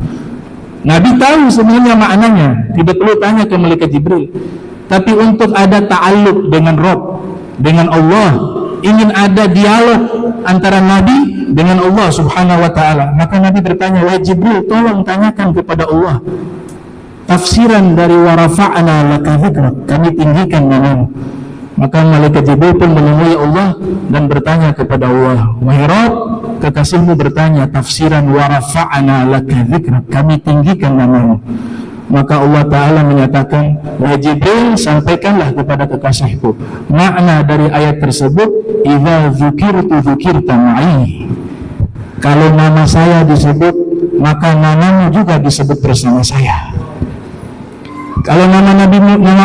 Nabi tahu sebenarnya maknanya, tidak perlu tanya ke malaikat Jibril. Tapi untuk ada ta'alluq dengan Rabb, dengan Allah, ingin ada dialog antara Nabi dengan Allah Subhanahu wa ta'ala, maka Nabi bertanya, wahai Jibril, tolong tanyakan kepada Allah tafsiran dari wa rafa'na laka dzikrak, kami tinggikan namamu. Maka malaikat Jibril pun menemui Allah dan bertanya kepada Allah, wahai Rabb, kekasihmu bertanya tafsiran wa rafa'na laka dzikrak, kami tinggikan namamu. Maka Allah Ta'ala menyatakan, wahai Jibril, sampaikanlah kepada kekasihku makna dari ayat tersebut, idza dzukirtu dzukirta ma'i, kalau nama saya disebut, maka namamu juga disebut bersama saya. Kalau nama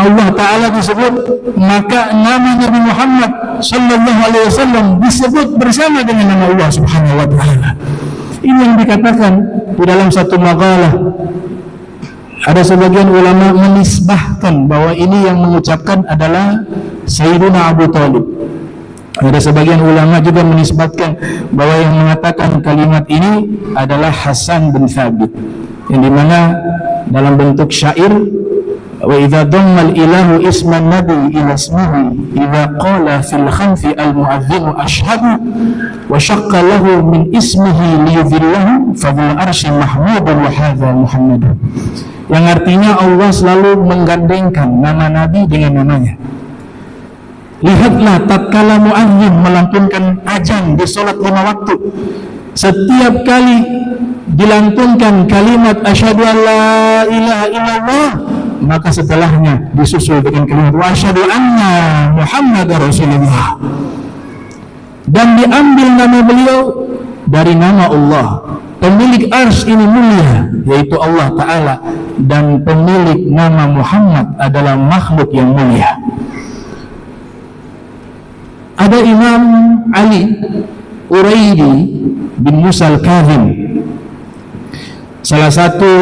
Allah Ta'ala disebut, maka nama Nabi Muhammad Sallallahu Alaihi Wasallam disebut bersama dengan nama Allah Subhanahu Wa Ta'ala. Ini yang dikatakan di dalam satu maqalah. Ada sebagian ulama menisbahkan bahwa ini yang mengucapkan adalah Sayyidina Abu Thalib. Ada sebagian ulama juga menisbatkan bahwa yang mengatakan kalimat ini adalah Hasan bin Thabit, yang dimana dalam bentuk syair wa idza dhamma al-ilahu isman nabi ila ismihi idza qala fil khanfi al-mu'adhdhin ashhadu wa shaqqa lahu min ismihi liyudhillahu fadhul arsy mahmudun wa hadza muhammadun, yang artinya Allah selalu menggandengkan nama nabi dengan namanya. Lihatlah tatkala muadzin melantunkan azan di salat 5 waktu, setiap kali dilantunkan kalimat asyhadu an la ilaha illallah, maka setelahnya disusul dengan kalimat wa asyhadu anna muhammadar rasulullah, dan diambil nama beliau dari nama Allah. Pemilik ars ini mulia, yaitu Allah Ta'ala, dan pemilik nama Muhammad adalah makhluk yang mulia. Ada Imam Ali Uraidi bin Musa al-Kazim, salah satu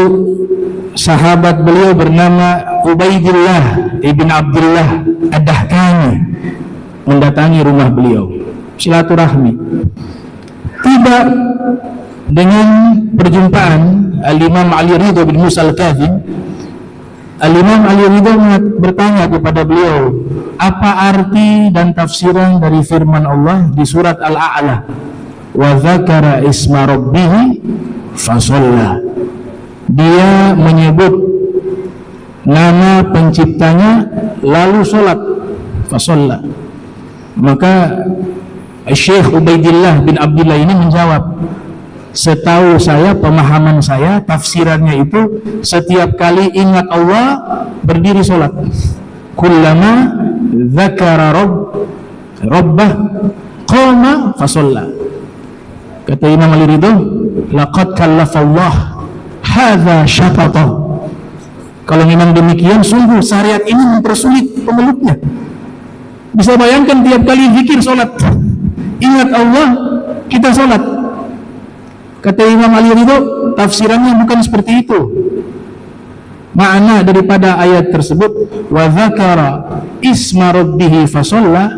sahabat beliau bernama Ubaidillah ibn Abdullah Ad-Dahkani mendatangi rumah beliau silaturahmi. Tiba dengan perjumpaan Al-Imam Ali Ridho bin Musa al-Kazim, Al-Imam Ali Ridho bertanya kepada beliau, apa arti dan tafsiran dari firman Allah di surat Al-A'la, wa dzakara isma rabbih fasalla. Dia menyebut nama penciptanya lalu sholat, fasalla. Maka Syekh Ubaidillah bin Abdullah ini menjawab, setahu saya, pemahaman saya, tafsirannya itu setiap kali ingat Allah berdiri sholat. Kullama dzakara rabbah qama fasalla. Kata Imam Ali Ridho, laqad kallafallah hadza syaqata. Kalau memang demikian, sungguh syariat ini mempersulit pemeluknya. Bisa bayangkan tiap kali zikir sholat, ingat Allah, kita sholat. Kata Imam Ali Ridho, tafsirannya bukan seperti itu. Makna daripada ayat tersebut wa dzakara isma rabbih fasalla,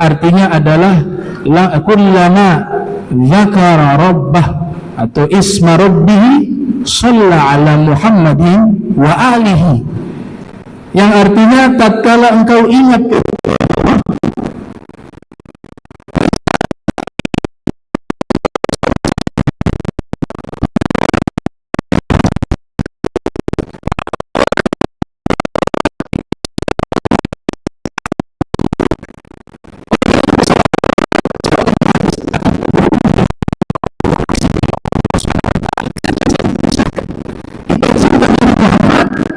artinya adalah la kullama dzakara rabbah atau isma rabbih shalla ala Muhammadin wa alihi, yang artinya tatkala engkau ingat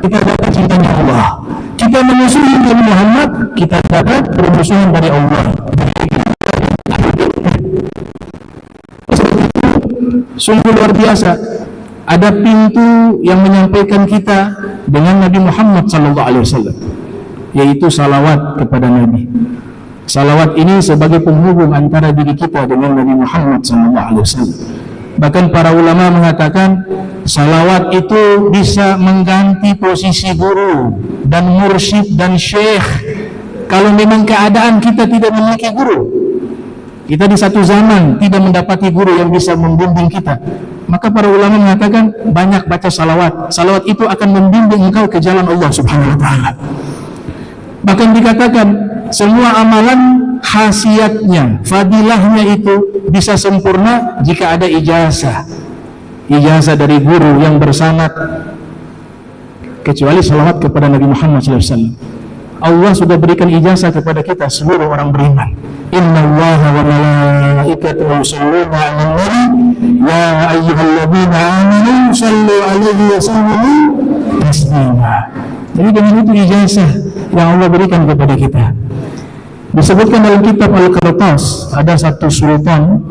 kita dapat cintanya Allah. Kita memusuhi Nabi Muhammad, kita dapat permusuhan dari Allah. Sungguh luar biasa. Ada pintu yang menyampaikan kita dengan Nabi Muhammad SAW, yaitu salawat kepada Nabi. Salawat ini sebagai penghubung antara diri kita dengan Nabi Muhammad SAW. Bahkan para ulama mengatakan salawat itu bisa mengganti posisi guru dan mursyid dan syekh. Kalau memang keadaan kita tidak memiliki guru, kita di satu zaman tidak mendapati guru yang bisa membimbing kita, maka para ulama mengatakan banyak baca salawat. Salawat itu akan membimbing engkau ke jalan Allah Subhanahu wa ta'ala. Bahkan dikatakan semua amalan khasiatnya, fadilahnya itu bisa sempurna jika ada ijazah dari guru yang bersanad, kecuali salawat kepada Nabi Muhammad SAW. Allah sudah berikan ijazah kepada kita seluruh orang beriman. Inna Allaha wa malaikatahu yusholluna 'alan nabi ya ayyuhalladzina amanu shallu 'alaihi wa sallimu taslima. Jadi dengan itu ijazah yang Allah berikan kepada kita. Disebutkan dalam kitab Al-Qirtas, ada satu sultan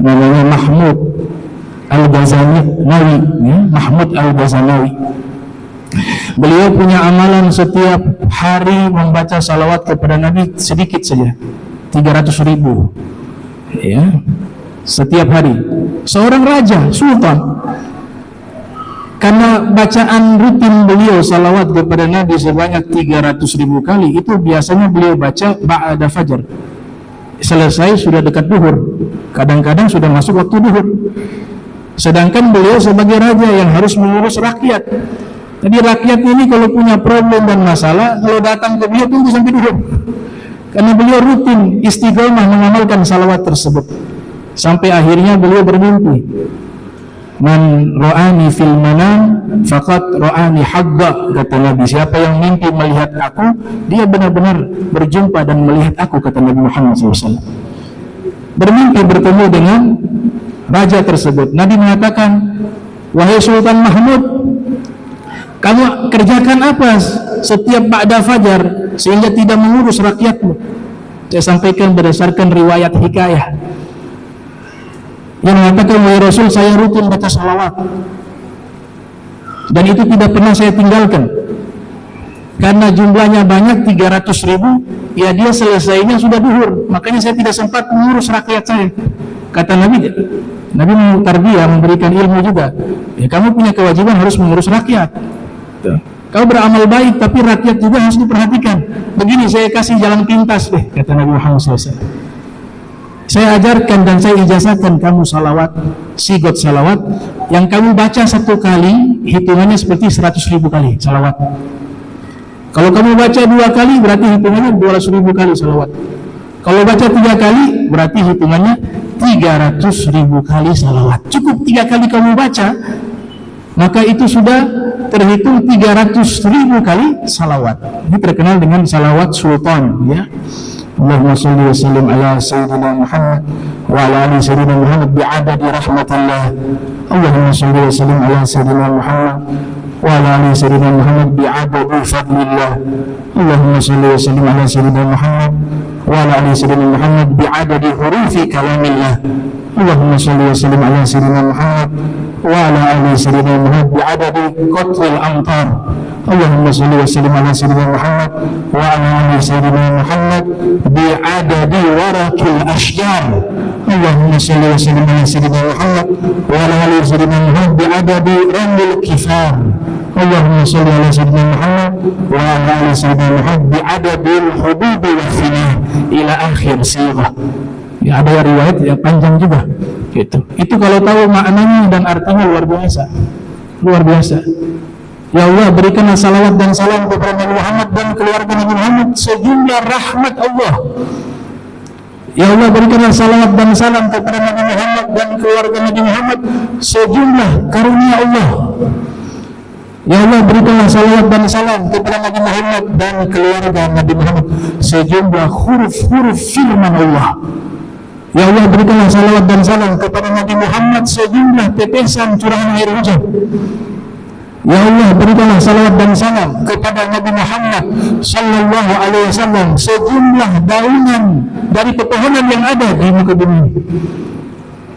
namanya Mahmud Al-Ghazanawi, ya, Mahmud Al-Ghazanawi. Beliau punya amalan setiap hari membaca salawat kepada Nabi sedikit saja, 300.000, ya, setiap hari. Seorang raja, sultan, karena bacaan rutin beliau salawat kepada Nabi sebanyak 300.000 kali, itu biasanya beliau baca ba'da fajar. Selesai sudah dekat duhur, kadang-kadang sudah masuk waktu duhur. Sedangkan beliau sebagai raja yang harus mengurus rakyat, Jadi rakyat ini kalau punya problem dan masalah, kalau datang ke beliau tunggu sampai dulu. Karena beliau rutin istiqomah mengamalkan salawat tersebut. Sampai akhirnya beliau bermimpi. Man ra'ani fil manam faqad ra'ani haqqa, kata Nabi. Siapa yang mimpi melihat aku, dia benar-benar berjumpa dan melihat aku, kata Nabi Muhammad SAW. Bermimpi bertemu dengan raja tersebut. Nabi mengatakan, wahai Sultan Mahmud, kamu kerjakan apa setiap ba'da fajar sehingga tidak mengurus rakyatmu? Saya sampaikan berdasarkan riwayat hikayah yang mengatakan, wahai Rasul, saya rutin baca salawat dan itu tidak pernah saya tinggalkan karena jumlahnya banyak, 300.000. Ya, dia selesainya sudah duhur, makanya saya tidak sempat mengurus rakyat saya, kata Nabi. Nabi tarbiyah, memberikan ilmu juga. Ya, kamu punya kewajiban harus mengurus rakyat. Kau beramal baik, tapi rakyat juga harus diperhatikan. Begini, saya kasih jalan pintas deh, kata Nabi Muhammad SAW. Saya ajarkan dan saya ijazahkan kamu salawat, sigot salawat, yang kamu baca satu kali, hitungannya seperti 100.000 kali salawat. Kalau kamu baca 2 kali, berarti hitungannya 200.000 kali salawat. Kalau baca 3 kali, berarti hitungannya 300.000 kali salawat. Cukup 3 kali kamu baca, maka itu sudah terhitung 300.000 kali salawat. Ini terkenal dengan salawat sultan, ya. Allahumma salli wa sallim ala sayyidina Muhammad wa ala ali sayyidina Muhammad bi'adadi rahmatillah. Allahumma salli wa sallim ala sayyidina Muhammad wa ala ali sayyidina Muhammad bi'adadi fadlillah. Allahumma salli wa sallim ala sayyidina Muhammad wa ala ali sayyidina Muhammad bi'adadi hurufi kalamillah. Allahumma salli wa sallim ala sayyidina Muhammad wa ala ali sayyidina Muhammad bi'adadi qatril amtar. Allahumma salli wa sallim ala sayyidina Muhammad wa ala ali sayyidina Muhammad bi'adadi warakil ashjar. Allahumma salli wa sallim ala sayyidina Muhammad wa ala ali sayyidina Muhammad bi'adadi ramil kifar. Allahumma salli ala sayyidina Muhammad wa ala ali sayyidina Muhammad bi'adadil hudubi wa finah ila akhir sirah. Ya, ada riwayat yang panjang juga gitu. Itu kalau tahu maknanya dan artinya luar biasa. Luar biasa. Ya Allah, berikanlah salawat dan salam kepada Nabi Muhammad dan keluarga Nabi Muhammad sejumlah rahmat Allah. Ya Allah, berikanlah salawat dan salam kepada Nabi Muhammad dan keluarga Nabi Muhammad sejumlah karunia Allah. Ya Allah, berikanlah salawat dan salam kepada Nabi Muhammad dan keluarga Nabi Muhammad sejumlah huruf-huruf firman Allah. Ya Allah, berikanlah salawat dan salam kepada Nabi Muhammad sejumlah tetesan curahan air hujan. Ya Allah, berikanlah salawat dan salam kepada Nabi Muhammad sallallahu alaihi wasallam sejumlah daunan dari pepohonan yang ada di muka bumi.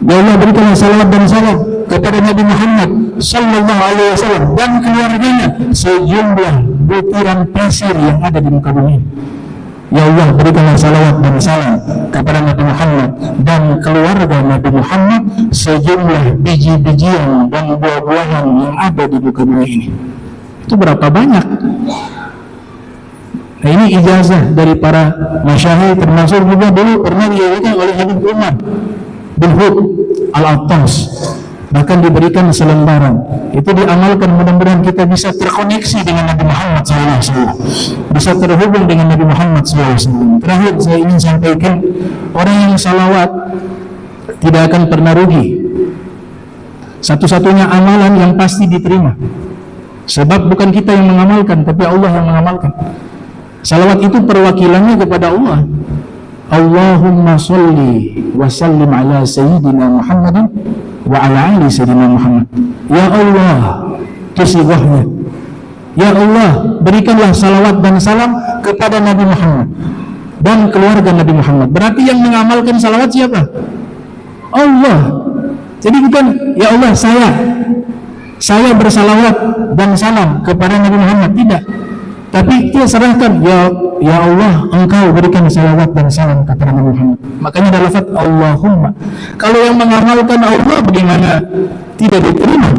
Ya Allah, berikanlah salawat dan salam kepada Nabi Muhammad sallallahu alaihi wasallam dan keluarganya sejumlah butiran pasir yang ada di muka bumi. Ya Allah, berikanlah salawat dan salam kepada Nabi Muhammad dan keluarga Nabi Muhammad sejumlah biji-bijian dan buah-buahan yang ada di muka bumi ini. Itu berapa banyak? Nah, ini ijazah dari para masyayikh, termasuk juga dulu pernah diajarkan oleh Habib Umar bin Hud Al-Attas, bahkan diberikan selembaran. Itu diamalkan, mudah-mudahan kita bisa terkoneksi dengan Nabi Muhammad SAW, bisa terhubung dengan Nabi Muhammad SAW. Terakhir saya ingin sampaikan, orang yang salawat tidak akan pernah rugi. Satu-satunya amalan yang pasti diterima, sebab bukan kita yang mengamalkan, tapi Allah yang mengamalkan. Salawat itu perwakilannya kepada Allah. Allahumma sholli wa sallim ala sayyidina Muhammadin wa ala ali sayyidina Muhammad. Ya Allah, kisahnya. Ya Allah, berikanlah salawat dan salam kepada Nabi Muhammad dan keluarga Nabi Muhammad. Berarti yang mengamalkan salawat siapa? Allah. Jadi bukan ya Allah saya bersalawat dan salam kepada Nabi Muhammad, tidak. Tapi kita serahkan, ya Allah, Engkau berikan salawat dan salam kepada Nabi Muhammad. Makanya ada lafaz Allahumma. Kalau yang mengamalkan Allah bagaimana tidak diterima?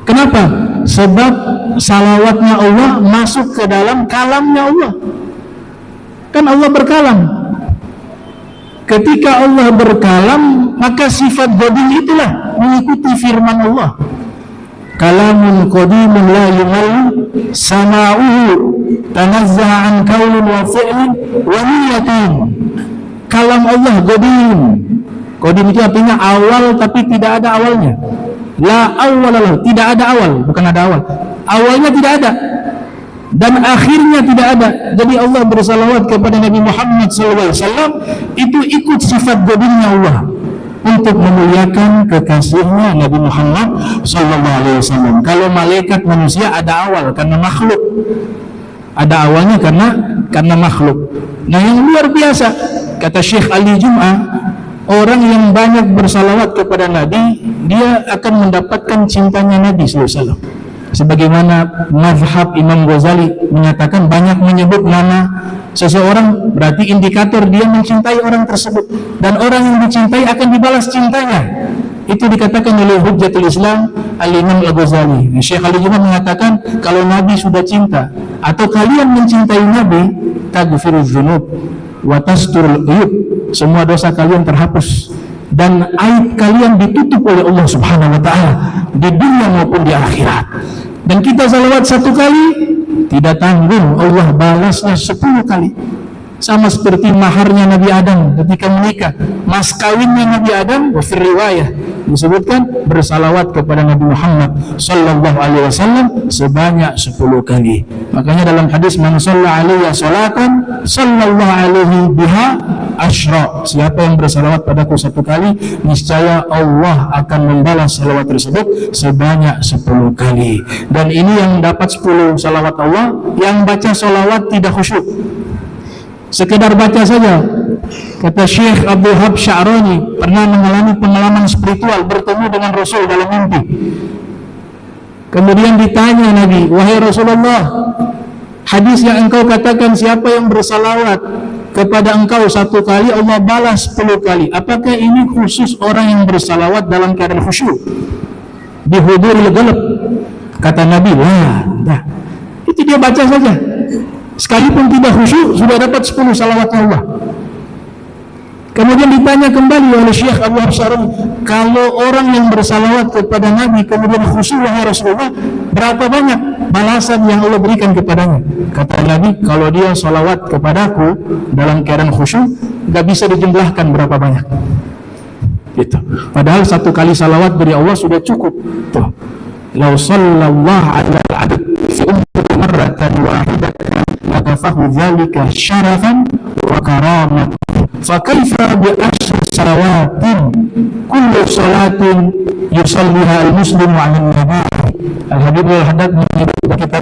Kenapa? Sebab salawatnya Allah masuk ke dalam kalamnya Allah. Kan Allah berkalam. Ketika Allah berkalam, maka sifat qadim itulah mengikuti firman Allah. Kalamun qadimun la yumallu sama'uhu tanazzaha an qaulin wa fi'lin wa niyatin. Kalam Allah qadim. Qadim itu artinya awal tapi tidak ada awalnya. La awwala, tidak ada awal, bukan ada awal. Awalnya tidak ada dan akhirnya tidak ada. Jadi Allah bersalawat kepada Nabi Muhammad SAW itu ikut sifat qadimnya Allah untuk memuliakan kekasihnya Nabi Muhammad SAW. Kalau malaikat manusia ada awal karena makhluk, ada awalnya karena makhluk. Nah yang luar biasa kata Syekh Ali Jum'ah, orang yang banyak bersalawat kepada Nabi, dia akan mendapatkan cintanya Nabi SAW. Sebagaimana mazhab Imam Ghazali menyatakan, banyak menyebut nama seseorang berarti indikator dia mencintai orang tersebut, dan orang yang dicintai akan dibalas cintanya. Itu dikatakan oleh Hujjatul Islam Al-Imam Al-Ghazali. Syekh Ali Jum'ah mengatakan, kalau Nabi sudah cinta atau kalian mencintai Nabi, taghfiruz dzunub wa tasturul uyub, semua dosa kalian terhapus dan aib kalian ditutup oleh Allah Subhanahu wa taala di dunia maupun di akhirat. Dan kita salawat satu kali tidak tanggung, Allah balasnya 10 kali. Sama seperti maharnya Nabi Adam ketika menikah, mas kawinnya Nabi Adam, wa fi riwayah disebutkan bersalawat kepada Nabi Muhammad sallallahu alaihi wasallam sebanyak 10 kali. Makanya dalam hadis, man shalla alaihi salatan sallallahu alaihi biha asyra, siapa yang bersalawat padaku 1 kali, niscaya Allah akan membalas salawat tersebut sebanyak 10 kali. Dan ini yang dapat 10 salawat Allah, yang baca salawat tidak khusyuk, sekedar baca saja. Kata Syekh Abdul Wahab Sya'rani pernah mengalami pengalaman spiritual, bertemu dengan Rasul dalam mimpi. Kemudian ditanya Nabi, wahai Rasulullah, hadis yang engkau katakan siapa yang bersalawat kepada engkau 1 kali Allah balas 10 kali, apakah ini khusus orang yang bersalawat dalam keadaan khusyuk di huduril ghalab? Kata Nabi, wah, itu dia baca saja, sekalipun tidak khusyuk sudah dapat 10 salawat Allah. Kemudian ditanya kembali oleh Syekh Abu Hafsarun, kalau orang yang bersalawat kepada Nabi kemudian khusyuk, wahai Rasulullah, berapa banyak balasan yang Allah berikan kepadanya? Kata Nabi, kalau dia salawat kepadaku dalam keadaan khusyuk, gak bisa dijumlahkan berapa banyak. Gitu. Padahal 1 kali salawat dari Allah sudah cukup. Tuh. Lau sallallahu ala al-abd fi ummati marratan wahidatan lakafahu dzalika syarafan wa karamatan. Fa kaifa bi ashri salawatin kullu salatin yusalliha al-muslimu 'ala an-nabi. Al-Habib al-Haddad menyebut kitab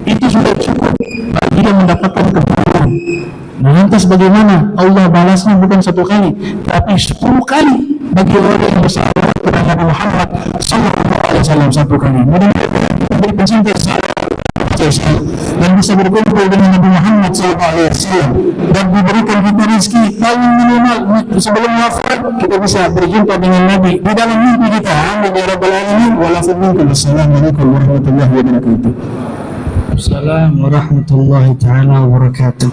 itu sudah cukup bagi dia mendapatkan kebahagiaan. Nah, lantas bagaimana Allah balasnya bukan 1 kali tapi 10 kali bagi orang yang bersalawat kepada Nabi Muhammad sallallahu alaihi wasallam 1 kali. Mudah-mudahan kita beri pencinta dan bisa berkumpul dengan Nabi Muhammad sallallahu alaihi wasallam dan diberikan kita rezeki paling minimal sebelum wafat kita bisa berjumpa dengan Nabi di dalam mimpi kita. Amin ya rabbal alamin. Wassalamualaikum warahmatullahi wabarakatuh. Assalamualaikum warahmatullahi taala wabarakatuh.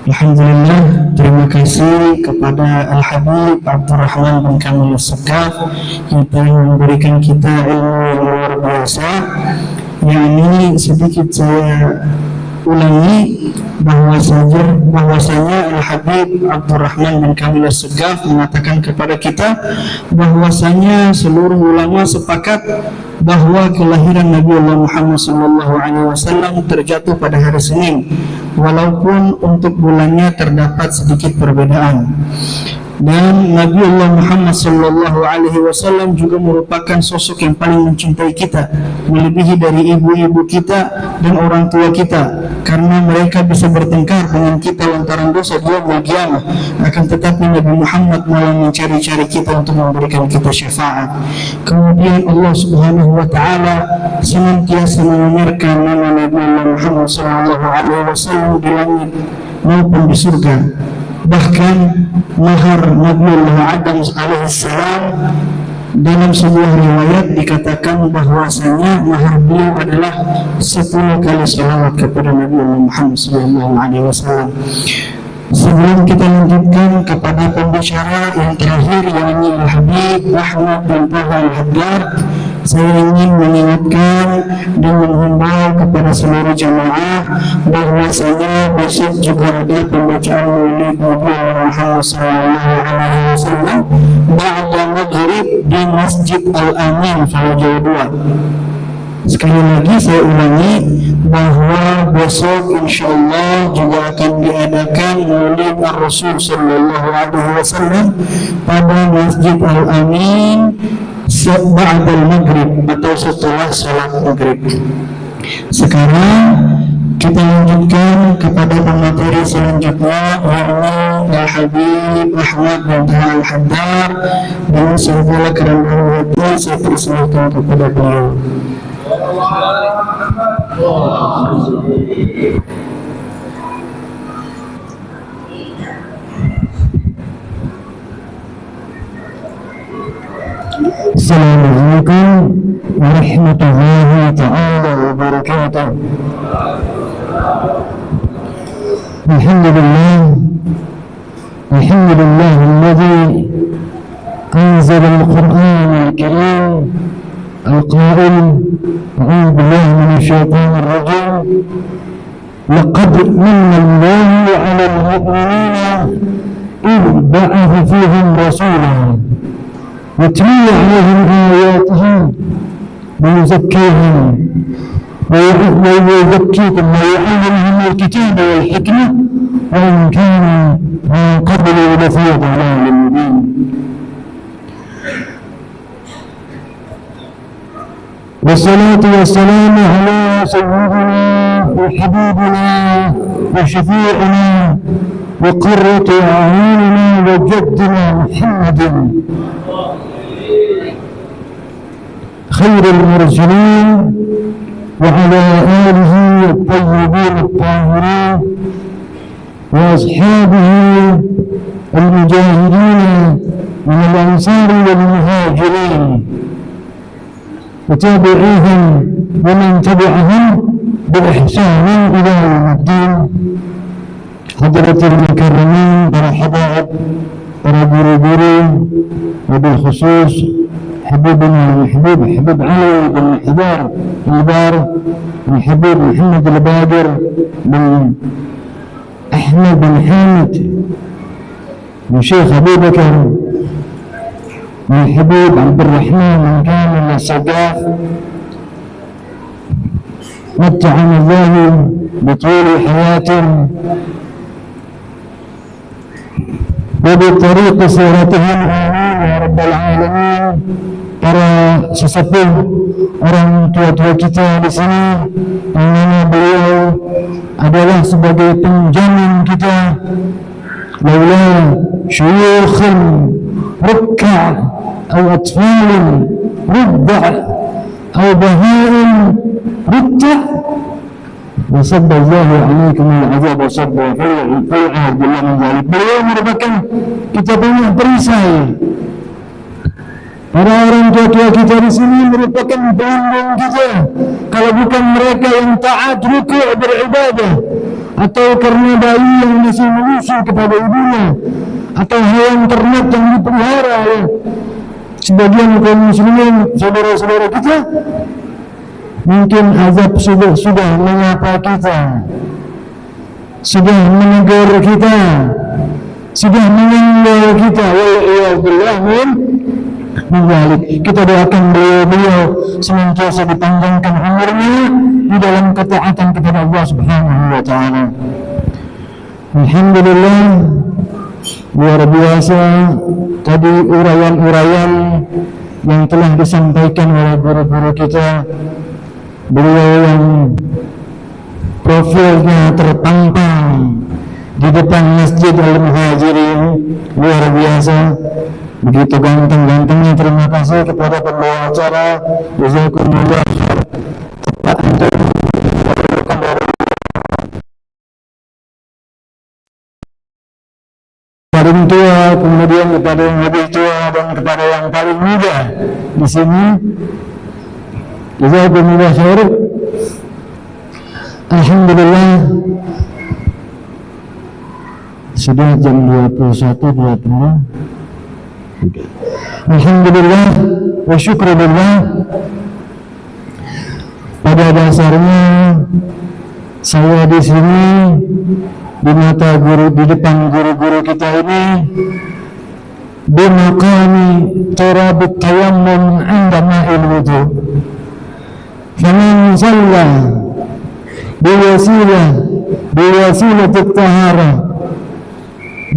Alhamdulillah, terima kasih kepada Al-Habib Abdurrahman bin Kamil As-Saqqaf yang telah memberikan kita ilmu yang luar biasa. Yang ini sedikit saya ulangi bahwasanya Al-Habib Abdurrahman bin Kamil As-Saqqaf mengatakan kepada kita bahwasanya seluruh ulama sepakat bahwa kelahiran Nabi Muhammad SAW terjatuh pada hari Senin, walaupun untuk bulannya terdapat sedikit perbedaan. Dan Nabi Allah Muhammad sallallahu alaihi wasallam juga merupakan sosok yang paling mencintai kita, melebihi dari ibu-ibu kita dan orang tua kita, karena mereka bisa bertengkar dengan kita lantaran dosa di yaumul qiyamah. Akan tetapi Nabi Muhammad malah mencari-cari kita untuk memberikan kita syafaat. Kemudian Allah Subhanahu wa taala senantiasa memamerkan nama Nabi Allah Muhammad sallallahu alaihi wasallam di langit maupun di surga. Bahkan mahar Nabiullah Adam alaihissalam dalam sebuah riwayat dikatakan bahwasanya mahar beliau adalah 10 kali salawat kepada Nabiullah Muhammad sallallahu alaihi wasallam. Sebelum kita lanjutkan kepada pembicara yang terakhir, yakni Al-Habib Ahmad bin Taha Al-Haddad, saya ingin mengingatkan dan menghimbau kepada seluruh jamaah bahwasanya besok juga ada pembacaan maulid Nabi Muhammad SAW ba'da maghrib di Masjid Al-Amin, Solo Jawa 2. Sekali lagi saya ulangi bahwa besok insyaallah juga akan diadakan maulid Rasul sallallahu alaihi wasallam pada Masjid Al-Amin ba'dal maghrib atau setelah salat maghrib. Sekarang kita lanjutkan kepada pemateri selanjutnya, yakni Al-Habib Ahmad bin Taha Al-Haddad. Dengan segala kerendahan hati saya persilakan kepada beliau. Assalamualaikum warahmatullahi ta'ala wabarakatuh. Alhamdulillah alladhi anzala al-Qur'an al-Karim al-Qa'il a'udhu billahi minash shaitanir rajim laqad manna Allahu 'alal mu'minina idh ba'atha fihim rasulan يتلو عليهم آياته ويزكيهم ويزكيكم ويعلمهم الكتاب والحكمة وإن كانوا من قبل لفي ضلال مبين. والصلاة والسلام على سيدنا وحبيبنا وشفيعنا وقرة أعيننا وجدنا محمد خير المرسلين وعلى آله الطيبين الطاهرين وأصحابه المجاهدين من الأنصار والمهاجرين وتابعيهم ومن تبعهم بإحسان إلى يوم الدين. حضرة المكرمين para حبايب para guru-guru, وبالخصوص حبيبنا المحبوب حبيب علي بن حبار البار الحبيب محمد البادر بن أحمد بن حامد من شيخ أبي بكر من الحبيب عبد الرحمن بن كامل الصقاف، متعنا الله بطول حياة وبطريق سيرتهم آمين يا رب العالمين. Para sesepuh, orang tua-tua kita di sini, yang mana beliau adalah sebagai penjamin kita. Laula syuyukhan rukka' atau atfalin rudda' atau bahain rudda' wasabba Allahu alaikum al-azab wasabba fai'ah billah min zalik. Beliau merupakan kita punya perisai. Para orang tua-tua kita di sini merupakan pelindung kita. Kalau bukan mereka yang taat rukuk beribadah, atau karena bayi yang masih menyusu kepada ibunya, atau hewan ternak yang dipelihara oleh sebagian kaum muslimin saudara-saudara kita, mungkin azab sudah menyapa kita, sudah menegur kita, sudah meninggal kita. Wa'iyadillah min mengalik. Kita doakan beliau senantiasa dipanjangkan umurnya di dalam ketaatan kepada Allah Subhanahu wa taala. Alhamdulillah, Luar biasa tadi uraian-uraian yang telah disampaikan oleh guru-guru kita. Beliau yang profilnya terpampang di depan Masjid Al-Muhajirin, luar biasa, begitu ganteng-gantengnya. Terima kasih kepada pembawa acara. Jazakumullah khair. Tepat untuk paling tua, kemudian kepada yang lebih tua, dan kepada yang paling muda di sini. Jazakumullah khair. Alhamdulillah, sudah jam 21.20. Alhamdulillah wa syukurillah. Pada dasarnya saya di sini di mata guru, di depan guru-guru kita ini, bimaqami turabut tayammum 'inda ma'il wudu. Faman shalla بوسيلة الطهارة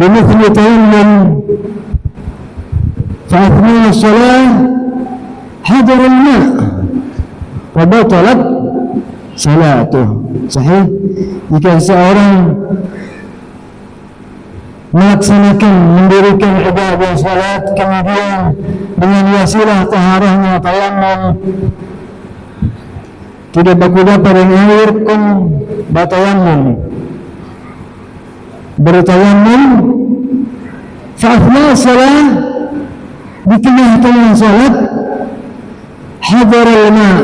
بمثل تيمم فأثناء الصلاة حضر الماء وبطلت صلاته. Sahih. Jika seorang melaksanakan, mendirikan ibadah salat, kemudian dengan wasilah taharahnya tayammum, tidak baku dapat dengan air, kun batayammum, bertayammum, fa'afna salat, di tengah-tengah salat, hadar al-ma',